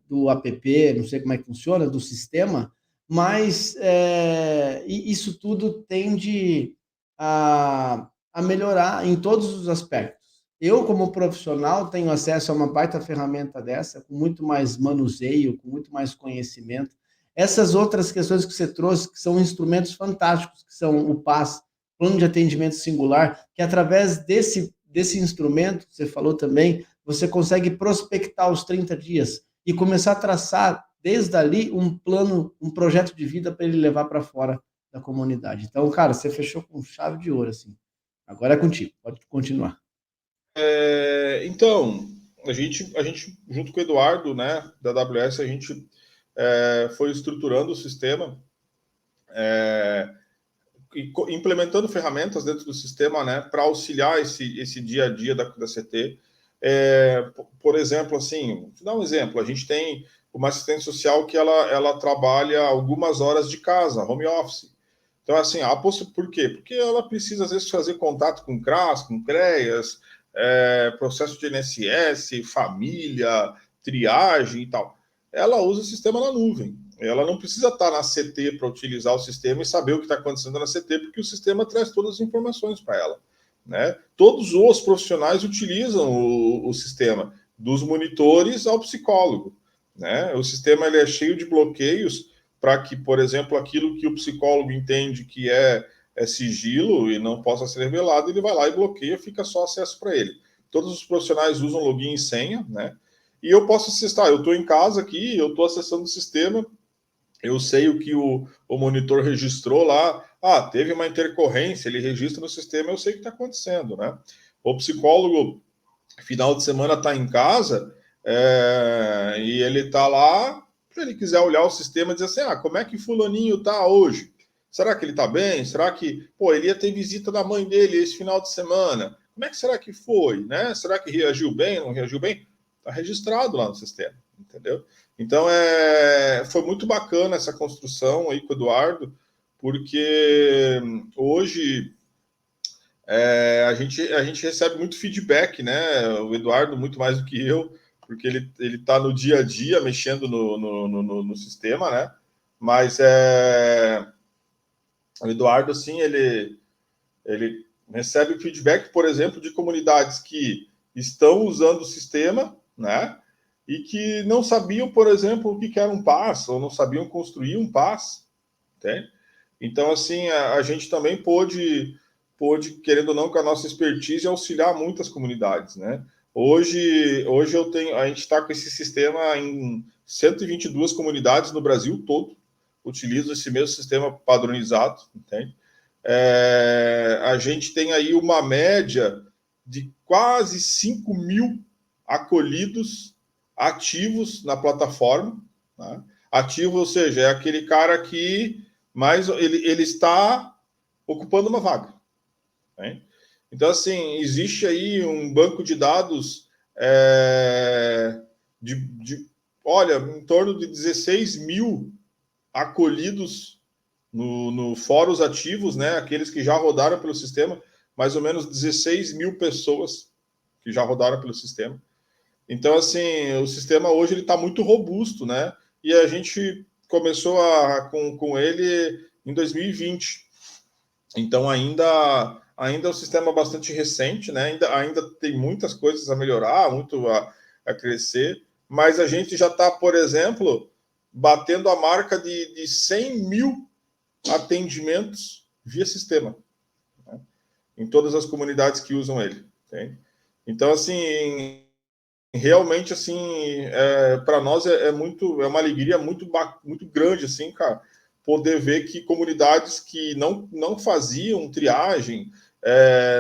do app, não sei como é que funciona, do sistema, mas isso tudo tende a melhorar em todos os aspectos. Eu, como profissional, tenho acesso a uma baita ferramenta dessa, com muito mais manuseio, com muito mais conhecimento. Essas outras questões que você trouxe, que são instrumentos fantásticos, que são o PAS, Plano de Atendimento Singular, que através desse instrumento, que você falou também, você consegue prospectar os 30 dias e começar a traçar, desde ali, um plano, um projeto de vida para ele levar para fora da comunidade. Então, cara, você fechou com chave de ouro, assim. Agora é contigo, pode continuar. Então, a gente, junto com o Eduardo, né, da AWS, a gente foi estruturando o sistema, implementando ferramentas dentro do sistema, né, para auxiliar esse dia a dia da CT. Por exemplo, assim, vou dar um exemplo, a gente tem uma assistente social que ela trabalha algumas horas de casa, home office. Então, assim, por quê? Porque ela precisa, às vezes, fazer contato com CRAS, com CREAS, processo de INSS, família, triagem e tal. Ela usa o sistema na nuvem. Ela não precisa estar na CT para utilizar o sistema e saber o que está acontecendo na CT, porque o sistema traz todas as informações para ela, né? Todos os profissionais utilizam o sistema, dos monitores ao psicólogo, né? O sistema ele é cheio de bloqueios para que, por exemplo, aquilo que o psicólogo entende que é sigilo e não possa ser revelado, ele vai lá e bloqueia, fica só acesso para ele. Todos os profissionais usam login e senha, né? E eu posso acessar, eu estou em casa aqui, eu estou acessando o sistema, eu sei o que o monitor registrou lá, teve uma intercorrência, ele registra no sistema, eu sei o que está acontecendo, né? O psicólogo, final de semana, está em casa, e ele está lá, se ele quiser olhar o sistema e dizer assim, como é que fulaninho está hoje? Será que ele está bem? Será que, ele ia ter visita da mãe dele esse final de semana? como é que será que foi, né? Será que reagiu bem, não reagiu bem? Está registrado lá no sistema, entendeu? Então, foi muito bacana essa construção aí com o Eduardo, porque hoje a gente recebe muito feedback, né? O Eduardo, muito mais do que eu, porque ele está no dia a dia mexendo no sistema, né? Mas o Eduardo, assim, ele recebe feedback, por exemplo, de comunidades que estão usando o sistema, né? E que não sabiam, por exemplo, o que era um PaaS, ou não sabiam construir um PaaS, entende? Então, assim, a gente também pôde, querendo ou não, com a nossa expertise, auxiliar muitas comunidades, né? Hoje a gente está com esse sistema em 122 comunidades no Brasil todo, utilizam esse mesmo sistema padronizado, entende? A gente tem aí uma média de quase 5 mil acolhidos ativos na plataforma, né? Ativo, ou seja, é aquele cara que mais ele está ocupando uma vaga, né? Então, assim, existe aí um banco de dados olha, em torno de 16 mil acolhidos no fóruns ativos, né? Aqueles que já rodaram pelo sistema, mais ou menos 16 mil pessoas que já rodaram pelo sistema. Então, assim, o sistema hoje ele está muito robusto, né? E a gente começou com ele em 2020. Então, ainda é um sistema bastante recente, né? Ainda tem muitas coisas a melhorar, muito a crescer, mas a gente já está, por exemplo, batendo a marca de 100 mil atendimentos via sistema, né? Em todas as comunidades que usam ele. Entende? Então, assim, realmente, assim, para nós é uma alegria muito grande, assim, cara, poder ver que comunidades que não faziam triagem,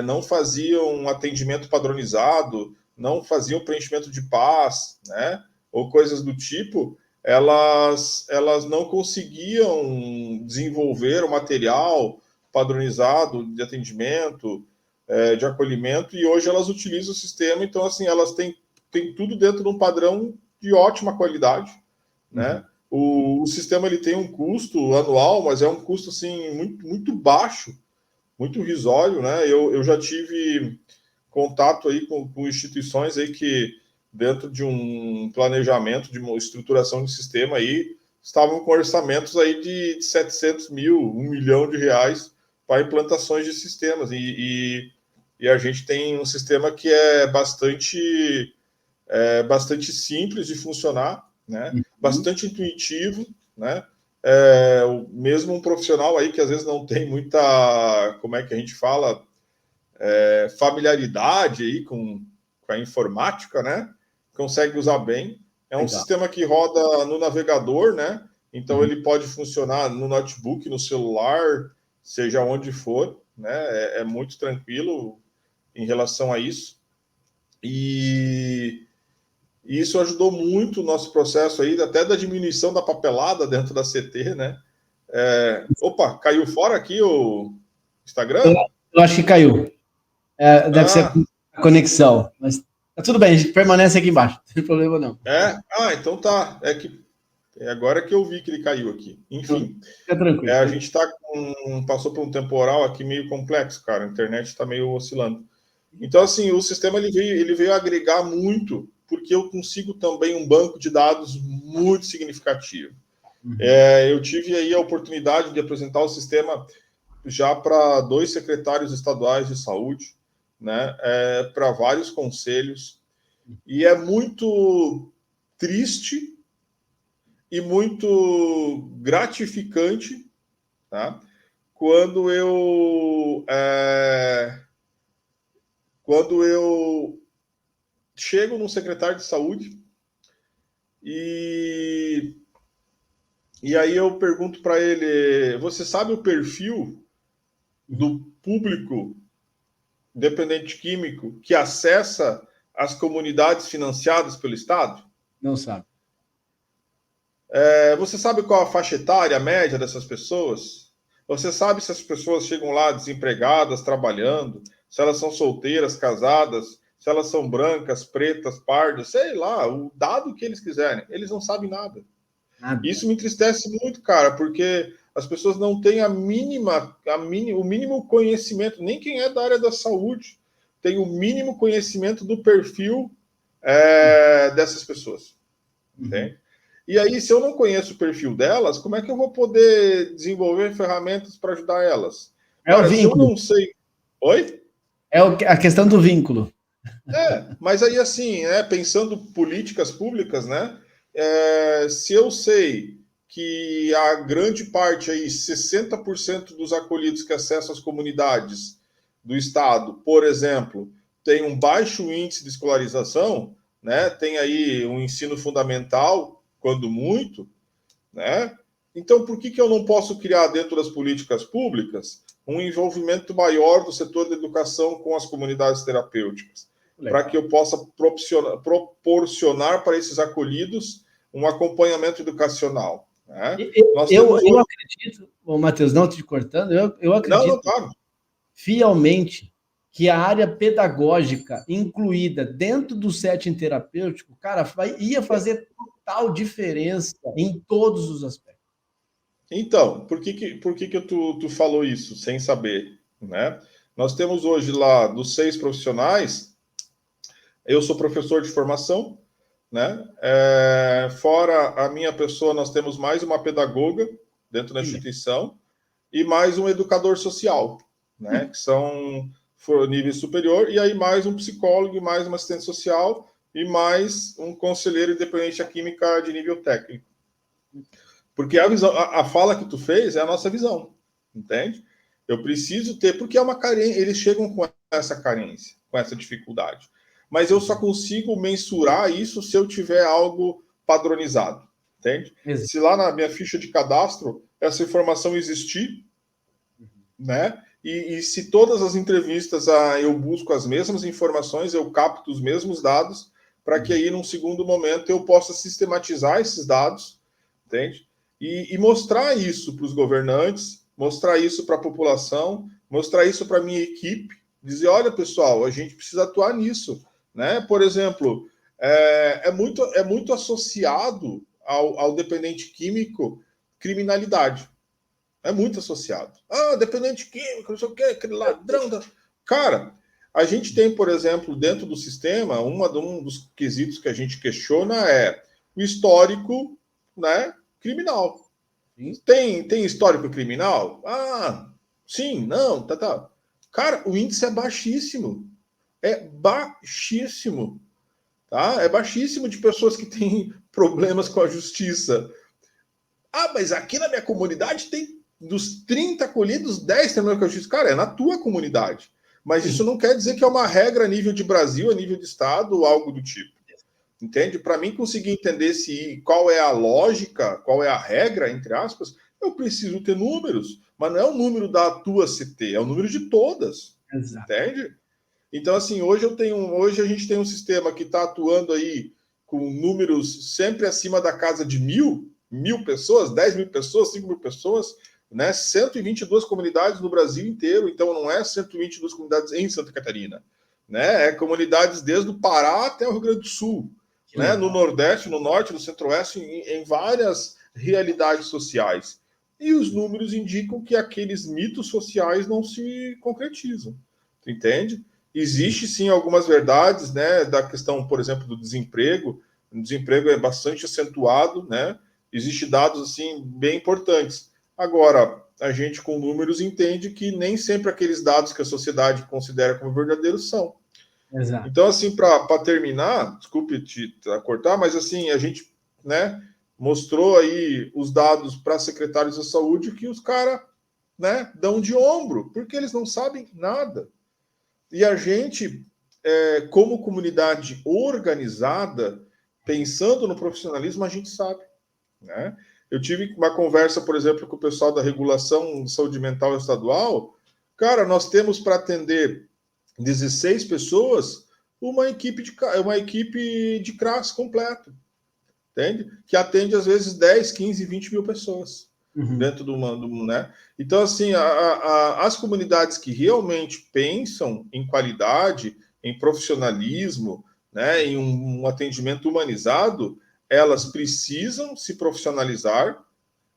não faziam atendimento padronizado, não faziam preenchimento de PaaS, né, ou coisas do tipo, elas não conseguiam desenvolver o material padronizado de atendimento, de acolhimento, e hoje elas utilizam o sistema, então, assim, elas têm tudo dentro de um padrão de ótima qualidade, né? O sistema ele tem um custo anual, mas é um custo assim muito baixo, muito risório, né? Eu já tive contato aí com instituições aí que dentro de um planejamento de uma estruturação de sistema aí estavam com orçamentos aí de 700 mil, 1 milhão de reais para implantações de sistemas e a gente tem um sistema que é bastante simples de funcionar, né? Bastante intuitivo, né? Mesmo um profissional aí que às vezes não tem muita, como é que a gente fala, familiaridade aí com a informática, né? Consegue usar bem. É um sistema que roda no navegador, né? Então ele pode funcionar no notebook, no celular, seja onde for, né? É muito tranquilo em relação a isso. E isso ajudou muito o nosso processo aí, até da diminuição da papelada dentro da CT, né? Opa, caiu fora aqui o Instagram? Eu acho que caiu. Deve ser a conexão. Mas tá tudo bem, a gente permanece aqui embaixo. Não tem problema não. Então tá. Agora que eu vi que ele caiu aqui. Enfim. Fica tranquilo. A gente passou por um temporal aqui meio complexo, cara. A internet está meio oscilando. Então, assim, o sistema ele veio agregar muito, porque eu consigo também um banco de dados muito significativo. Eu tive aí a oportunidade de apresentar o sistema já para 2 secretários estaduais de saúde, né, para vários conselhos, e é muito triste e muito gratificante, tá? Quando eu chego num secretário de saúde e aí eu pergunto para ele: você sabe o perfil do público dependente químico que acessa as comunidades financiadas pelo Estado? Não sabe. Você sabe qual a faixa etária média dessas pessoas? Você sabe se as pessoas chegam lá desempregadas, trabalhando? se elas são solteiras, casadas, se elas são brancas, pretas, pardas, sei lá, o dado que eles quiserem. Eles não sabem nada. Isso me entristece muito, cara, porque as pessoas não têm o mínimo conhecimento, nem quem é da área da saúde tem o mínimo conhecimento do perfil dessas pessoas. Entende? E aí, se eu não conheço o perfil delas, como é que eu vou poder desenvolver ferramentas para ajudar elas? Cara, se eu não sei... Oi? É a questão do vínculo. Mas aí, assim, pensando políticas públicas, né? Se eu sei que a grande parte, aí, 60% dos acolhidos que acessam as comunidades do Estado, por exemplo, tem um baixo índice de escolarização, né? Tem aí um ensino fundamental, quando muito, né? Então, por que eu não posso criar dentro das políticas públicas um envolvimento maior do setor da educação com as comunidades terapêuticas? Para que eu possa proporcionar para esses acolhidos um acompanhamento educacional. Né? Eu acredito, Matheus, não te cortando, eu acredito claro. fielmente que a área pedagógica incluída dentro do setting terapêutico, cara, ia fazer total diferença em todos os aspectos. Então, por que tu falou isso sem saber? Né? Nós temos hoje lá, dos 6 profissionais, eu sou professor de formação, né? Fora a minha pessoa, nós temos mais uma pedagoga dentro da instituição e mais um educador social, né? Que são nível superior, e aí mais um psicólogo, mais uma assistente social e mais um conselheiro independente da química de nível técnico. Porque a fala que tu fez é a nossa visão, entende? Eu preciso ter, porque é uma carência, eles chegam com essa carência, com essa dificuldade. Mas eu só consigo mensurar isso se eu tiver algo padronizado, entende? Exato. Se lá na minha ficha de cadastro essa informação existir, né? E se todas as entrevistas eu busco as mesmas informações, eu capto os mesmos dados, para que aí, num segundo momento, eu possa sistematizar esses dados, entende? E mostrar isso para os governantes, mostrar isso para a população, mostrar isso para a minha equipe, dizer, olha, pessoal, a gente precisa atuar nisso. Né? Por exemplo, é muito associado ao dependente químico criminalidade. É muito associado. Dependente químico, não sei o quê, aquele ladrão. Cara, a gente tem, por exemplo, dentro do sistema, um dos quesitos que a gente questiona é o histórico, né, criminal. Tem histórico criminal? Sim, não, tá. Cara, o índice é baixíssimo. É baixíssimo. Tá? É baixíssimo de pessoas que têm problemas com a justiça. Mas aqui na minha comunidade tem dos 30 acolhidos, 10 têm problema com a justiça. Cara, é na tua comunidade. Mas isso não quer dizer que é uma regra a nível de Brasil, a nível de Estado ou algo do tipo. Entende? Para mim conseguir entender qual é a lógica, qual é a regra, entre aspas, eu preciso ter números. Mas não é o número da tua CT, é o número de todas. Exato. Entende? Então, assim, hoje a gente tem um sistema que está atuando aí com números sempre acima da casa de 1.000 pessoas, 10.000 pessoas, 5.000 pessoas, né? 122 comunidades no Brasil inteiro, então não é 122 comunidades em Santa Catarina, né? É comunidades desde o Pará até o Rio Grande do Sul, né? No Nordeste, no Norte, no Centro-Oeste, em várias realidades sociais. E os números indicam que aqueles mitos sociais não se concretizam, entende? Existe sim algumas verdades, né, da questão, por exemplo, do desemprego. O desemprego é bastante acentuado, né? Existem dados assim bem importantes. Agora, a gente com números entende que nem sempre aqueles dados que a sociedade considera como verdadeiros são. Exato. Então, assim, para terminar, desculpe te cortar, mas assim, a gente, né, mostrou aí os dados para secretários da saúde que os caras, né, dão de ombro, porque eles não sabem nada. E a gente, como comunidade organizada, pensando no profissionalismo, a gente sabe. Né? Eu tive uma conversa, por exemplo, com o pessoal da regulação de saúde mental estadual. Cara, nós temos para atender 16 pessoas uma equipe de CRAS completa, entende? Que atende, às vezes, 10, 15, 20 mil pessoas. dentro né? Então, assim, as comunidades que realmente pensam em qualidade, em profissionalismo, né, em um atendimento humanizado, elas precisam se profissionalizar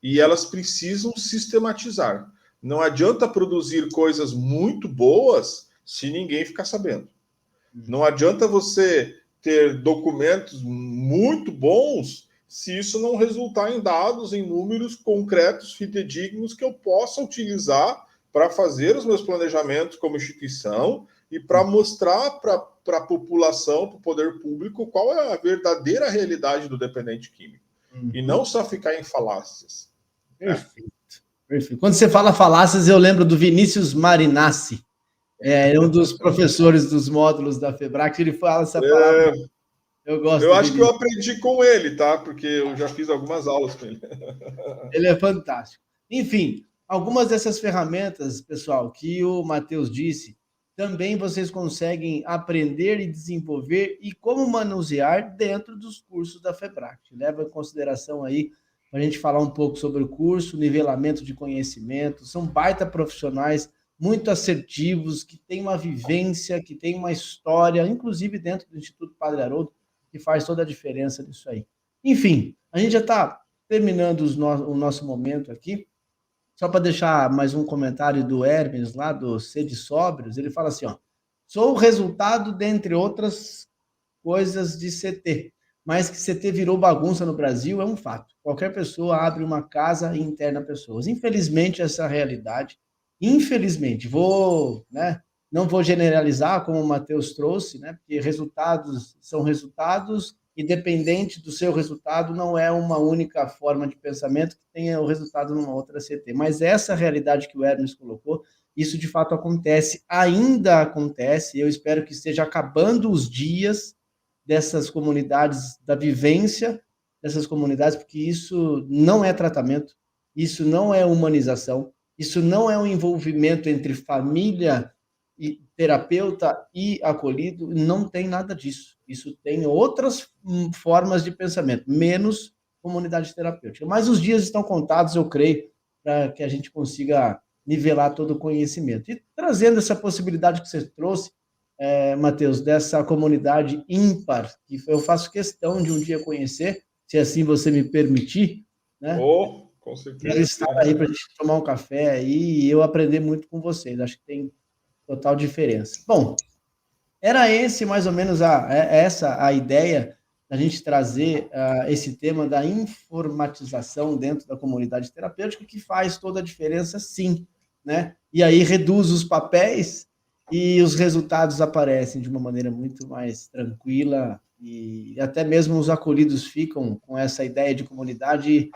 e elas precisam sistematizar. Não adianta produzir coisas muito boas se ninguém ficar sabendo. Não adianta você ter documentos muito bons se isso não resultar em dados, em números concretos, fidedignos, que eu possa utilizar para fazer os meus planejamentos como instituição e para mostrar para a população, para o poder público, qual é a verdadeira realidade do dependente químico. E não só ficar em falácias. Perfeito. Perfeito. Quando você fala falácias, eu lembro do Vinícius Marinassi, um dos professores dos módulos da FEBRAC, ele fala essa palavra. Eu gosto. Eu acho que eu aprendi com ele, tá? Porque eu já fiz algumas aulas com ele. Ele é fantástico. Enfim, algumas dessas ferramentas, pessoal, que o Matheus disse, também vocês conseguem aprender e desenvolver e como manusear dentro dos cursos da FEBRAC. Leva em consideração aí para a gente falar um pouco sobre o curso, nivelamento de conhecimento. São baita profissionais muito assertivos, que têm uma vivência, que têm uma história, inclusive dentro do Instituto Padre Haroldo, que faz toda a diferença nisso aí. Enfim, a gente já está terminando o nosso momento aqui. Só para deixar mais um comentário do Hermes, lá do Sede Sóbrios, ele fala assim, ó, sou o resultado, dentre outras coisas, de CT, mas que CT virou bagunça no Brasil é um fato. Qualquer pessoa abre uma casa e interna pessoas. Infelizmente, essa é a realidade. Infelizmente, não vou generalizar, como o Matheus trouxe, né? Porque resultados são resultados, independente do seu resultado, não é uma única forma de pensamento que tenha o resultado numa outra CT. Mas essa realidade que o Hermes colocou, isso de fato acontece, ainda acontece, eu espero que esteja acabando os dias dessas comunidades, da vivência dessas comunidades, porque isso não é tratamento, isso não é humanização, isso não é um envolvimento entre família e terapeuta e acolhido, não tem nada disso. Isso tem outras formas de pensamento, menos comunidade terapêutica. Mas os dias estão contados, eu creio, para que a gente consiga nivelar todo o conhecimento. E trazendo essa possibilidade que você trouxe, Matheus, dessa comunidade ímpar, que eu faço questão de um dia conhecer, se assim você me permitir, né? Com certeza. Quero estar aí para a gente tomar um café aí e eu aprender muito com vocês. Acho que tem total diferença. Bom, era esse mais ou menos essa a ideia da gente trazer esse tema da informatização dentro da comunidade terapêutica, que faz toda a diferença, sim, né? E aí reduz os papéis e os resultados aparecem de uma maneira muito mais tranquila e até mesmo os acolhidos ficam com essa ideia de comunidade,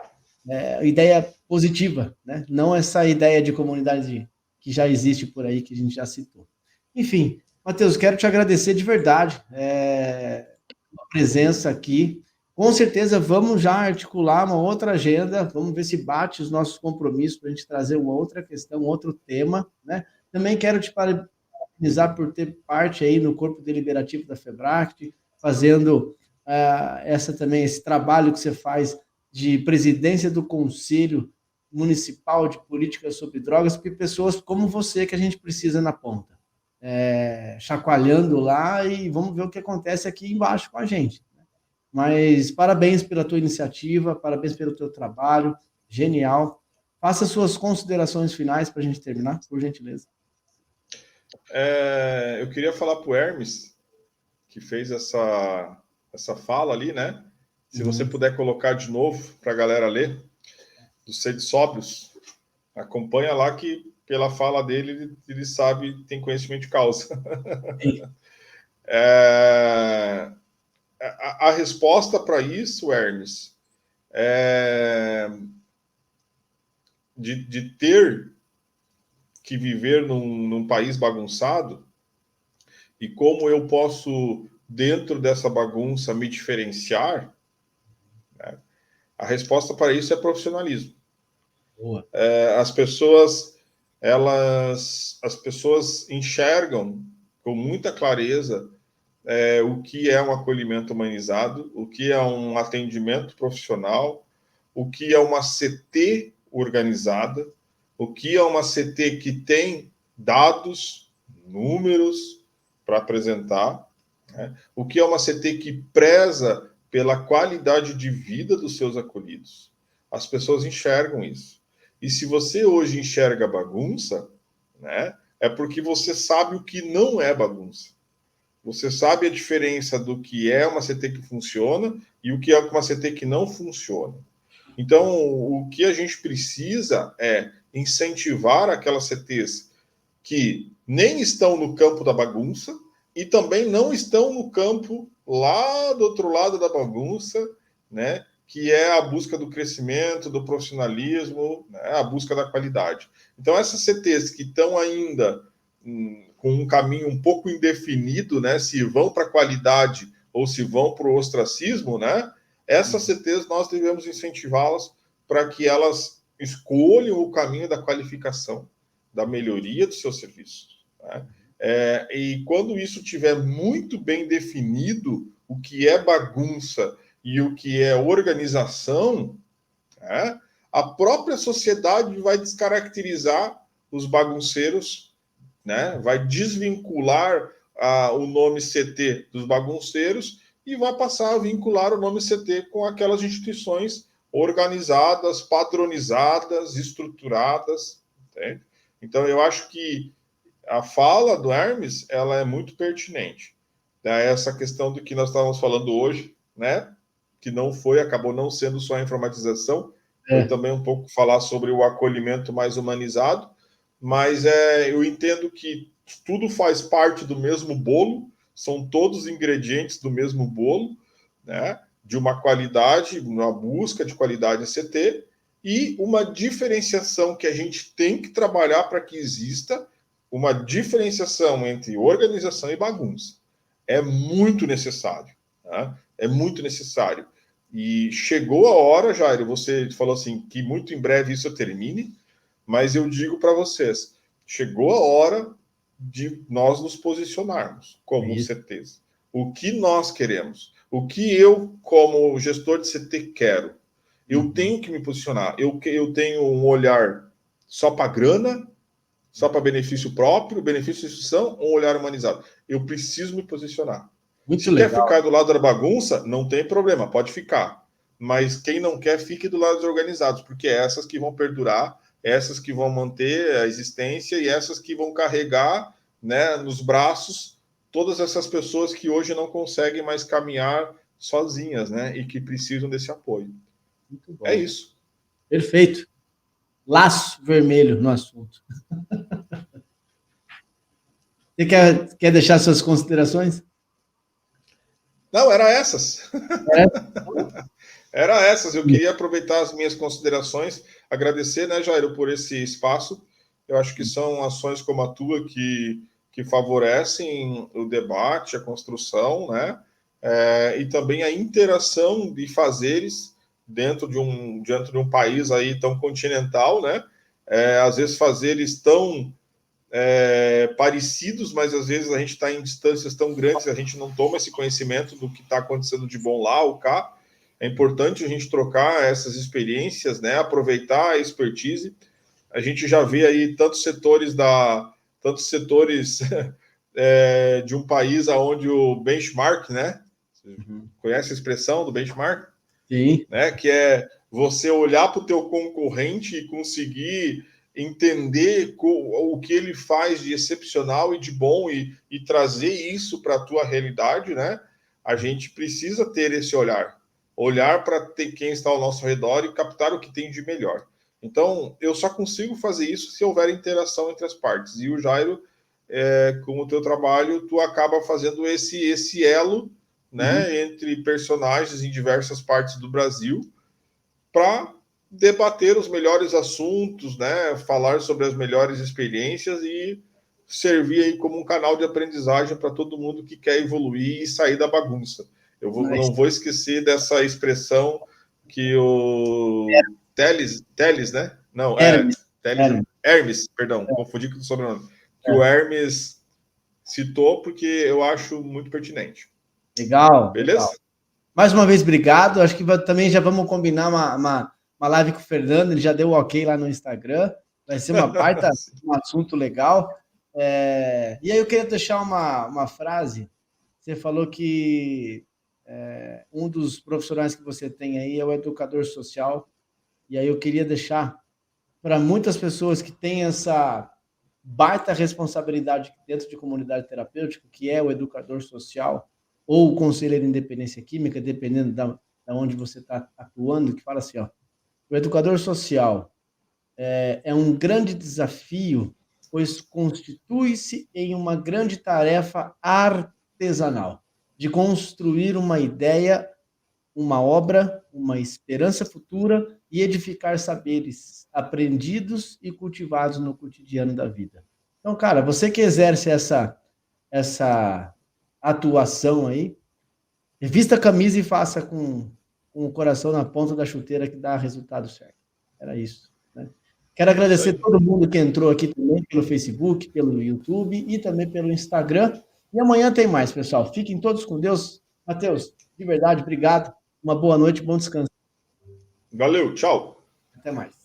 ideia positiva, né? Não essa ideia de comunidade que já existe por aí, que a gente já citou. Enfim, Matheus, quero te agradecer de verdade a presença aqui. Com certeza vamos já articular uma outra agenda, vamos ver se bate os nossos compromissos para a gente trazer uma outra questão, outro tema, né? Também quero te parabenizar por ter parte aí no corpo deliberativo da FEBRAC, fazendo esse trabalho que você faz de presidência do Conselho Municipal de Políticas sobre Drogas, porque pessoas como você que a gente precisa na ponta. Chacoalhando lá e vamos ver o que acontece aqui embaixo com a gente. Mas parabéns pela tua iniciativa, parabéns pelo teu trabalho, genial. Faça suas considerações finais para a gente terminar, por gentileza. Eu queria falar para o Hermes, que fez essa fala ali, né? Se você puder colocar de novo para a galera ler, do Sede Sóbrios, acompanha lá que pela fala dele, ele sabe, tem conhecimento de causa. A resposta para isso, Hermes, de ter que viver num país bagunçado e como eu posso, dentro dessa bagunça, me diferenciar, né? A resposta para isso é profissionalismo. Boa. As pessoas enxergam com muita clareza o que é um acolhimento humanizado, o que é um atendimento profissional, o que é uma CT organizada, o que é uma CT que tem dados, números para apresentar, né? O que é uma CT que preza pela qualidade de vida dos seus acolhidos. As pessoas enxergam isso. E se você hoje enxerga bagunça, né, é porque você sabe o que não é bagunça. Você sabe a diferença do que é uma CT que funciona e o que é uma CT que não funciona. Então, o que a gente precisa é incentivar aquelas CTs que nem estão no campo da bagunça e também não estão no campo lá do outro lado da bagunça, né? Que é a busca do crescimento, do profissionalismo, né? A busca da qualidade. Então, essas CTs que estão ainda com um caminho um pouco indefinido, né? Se vão para a qualidade ou se vão para o ostracismo, né? Essas CTs nós devemos incentivá-las para que elas escolham o caminho da qualificação, da melhoria dos seus serviços. Né? E quando isso tiver muito bem definido, o que é bagunça e o que é organização, né? A própria sociedade vai descaracterizar os bagunceiros, né? Vai desvincular o nome CT dos bagunceiros e vai passar a vincular o nome CT com aquelas instituições organizadas, padronizadas, estruturadas. Entende? Então, eu acho que a fala do Hermes ela é muito pertinente. Essa questão do que nós estávamos falando hoje, né? Que não foi, acabou não sendo só a informatização, foi também um pouco falar sobre o acolhimento mais humanizado, mas eu entendo que tudo faz parte do mesmo bolo, são todos ingredientes do mesmo bolo, né? De uma qualidade, uma busca de qualidade CT e uma diferenciação que a gente tem que trabalhar para que exista uma diferenciação entre organização e bagunça. É muito necessário, né? É muito necessário. E chegou a hora, Jairo, você falou assim, que muito em breve isso termine, mas eu digo para vocês, chegou a hora de nós nos posicionarmos como CTs. O que nós queremos? O que eu, como gestor de CT, quero? Eu tenho que me posicionar. Eu tenho um olhar só para grana, só para benefício próprio, benefício de instituição, ou um olhar humanizado? Eu preciso me posicionar. Muito Se legal. quer ficar do lado da bagunça, não tem problema, pode ficar. Mas quem não quer, fique do lado dos organizados, porque é essas que vão perdurar, essas que vão manter a existência e essas que vão carregar, né, nos braços todas essas pessoas que hoje não conseguem mais caminhar sozinhas, né, e que precisam desse apoio. Muito bom. É isso. Perfeito. Laço vermelho no assunto. Você quer deixar suas considerações? Não, era essas. Era essas. Eu queria aproveitar as minhas considerações, agradecer, né, Jairo, por esse espaço. Eu acho que são ações como a tua que favorecem o debate, a construção, né? E também a interação de fazeres dentro de um país aí tão continental, né? Às vezes fazeres tão parecidos, mas às vezes a gente está em distâncias tão grandes que a gente não toma esse conhecimento do que está acontecendo de bom lá ou cá. É importante a gente trocar essas experiências, né? Aproveitar a expertise. A gente já vê aí tantos setores de um país onde o benchmark, né? Conhece a expressão do benchmark? Sim. Né? Que é você olhar para o teu concorrente e conseguir entender o que ele faz de excepcional e de bom e trazer isso para a tua realidade, né? A gente precisa ter esse olhar para quem está ao nosso redor e captar o que tem de melhor. Então, eu só consigo fazer isso se houver interação entre as partes. E o Jairo, com o teu trabalho, tu acaba fazendo esse elo, né, entre personagens em diversas partes do Brasil para debater os melhores assuntos, né, falar sobre as melhores experiências e servir aí como um canal de aprendizagem para todo mundo que quer evoluir e sair da bagunça. Não vou esquecer dessa expressão que o Teles, né? Não, Hermes, perdão, confundi com o sobrenome. Que o Hermes citou, porque eu acho muito pertinente. Legal. Beleza? Legal. Mais uma vez, obrigado. Acho que também já vamos combinar uma uma live com o Fernando, ele já deu o ok lá no Instagram. Vai ser uma baita, um assunto legal. E aí eu queria deixar uma frase. Você falou que um dos profissionais que você tem aí é o educador social. E aí eu queria deixar para muitas pessoas que têm essa baita responsabilidade dentro de comunidade terapêutica, que é o educador social ou o conselheiro de independência química, dependendo da onde você está atuando, que fala assim, ó, o educador social é um grande desafio, pois constitui-se em uma grande tarefa artesanal de construir uma ideia, uma obra, uma esperança futura e edificar saberes aprendidos e cultivados no cotidiano da vida. Então, cara, você que exerce essa atuação aí, vista a camisa e faça com o coração na ponta da chuteira que dá resultado certo. Era isso. Né? Quero agradecer todo mundo que entrou aqui também pelo Facebook, pelo YouTube e também pelo Instagram. E amanhã tem mais, pessoal. Fiquem todos com Deus. Matheus, de verdade, obrigado. Uma boa noite, bom descanso. Valeu, tchau. Até mais.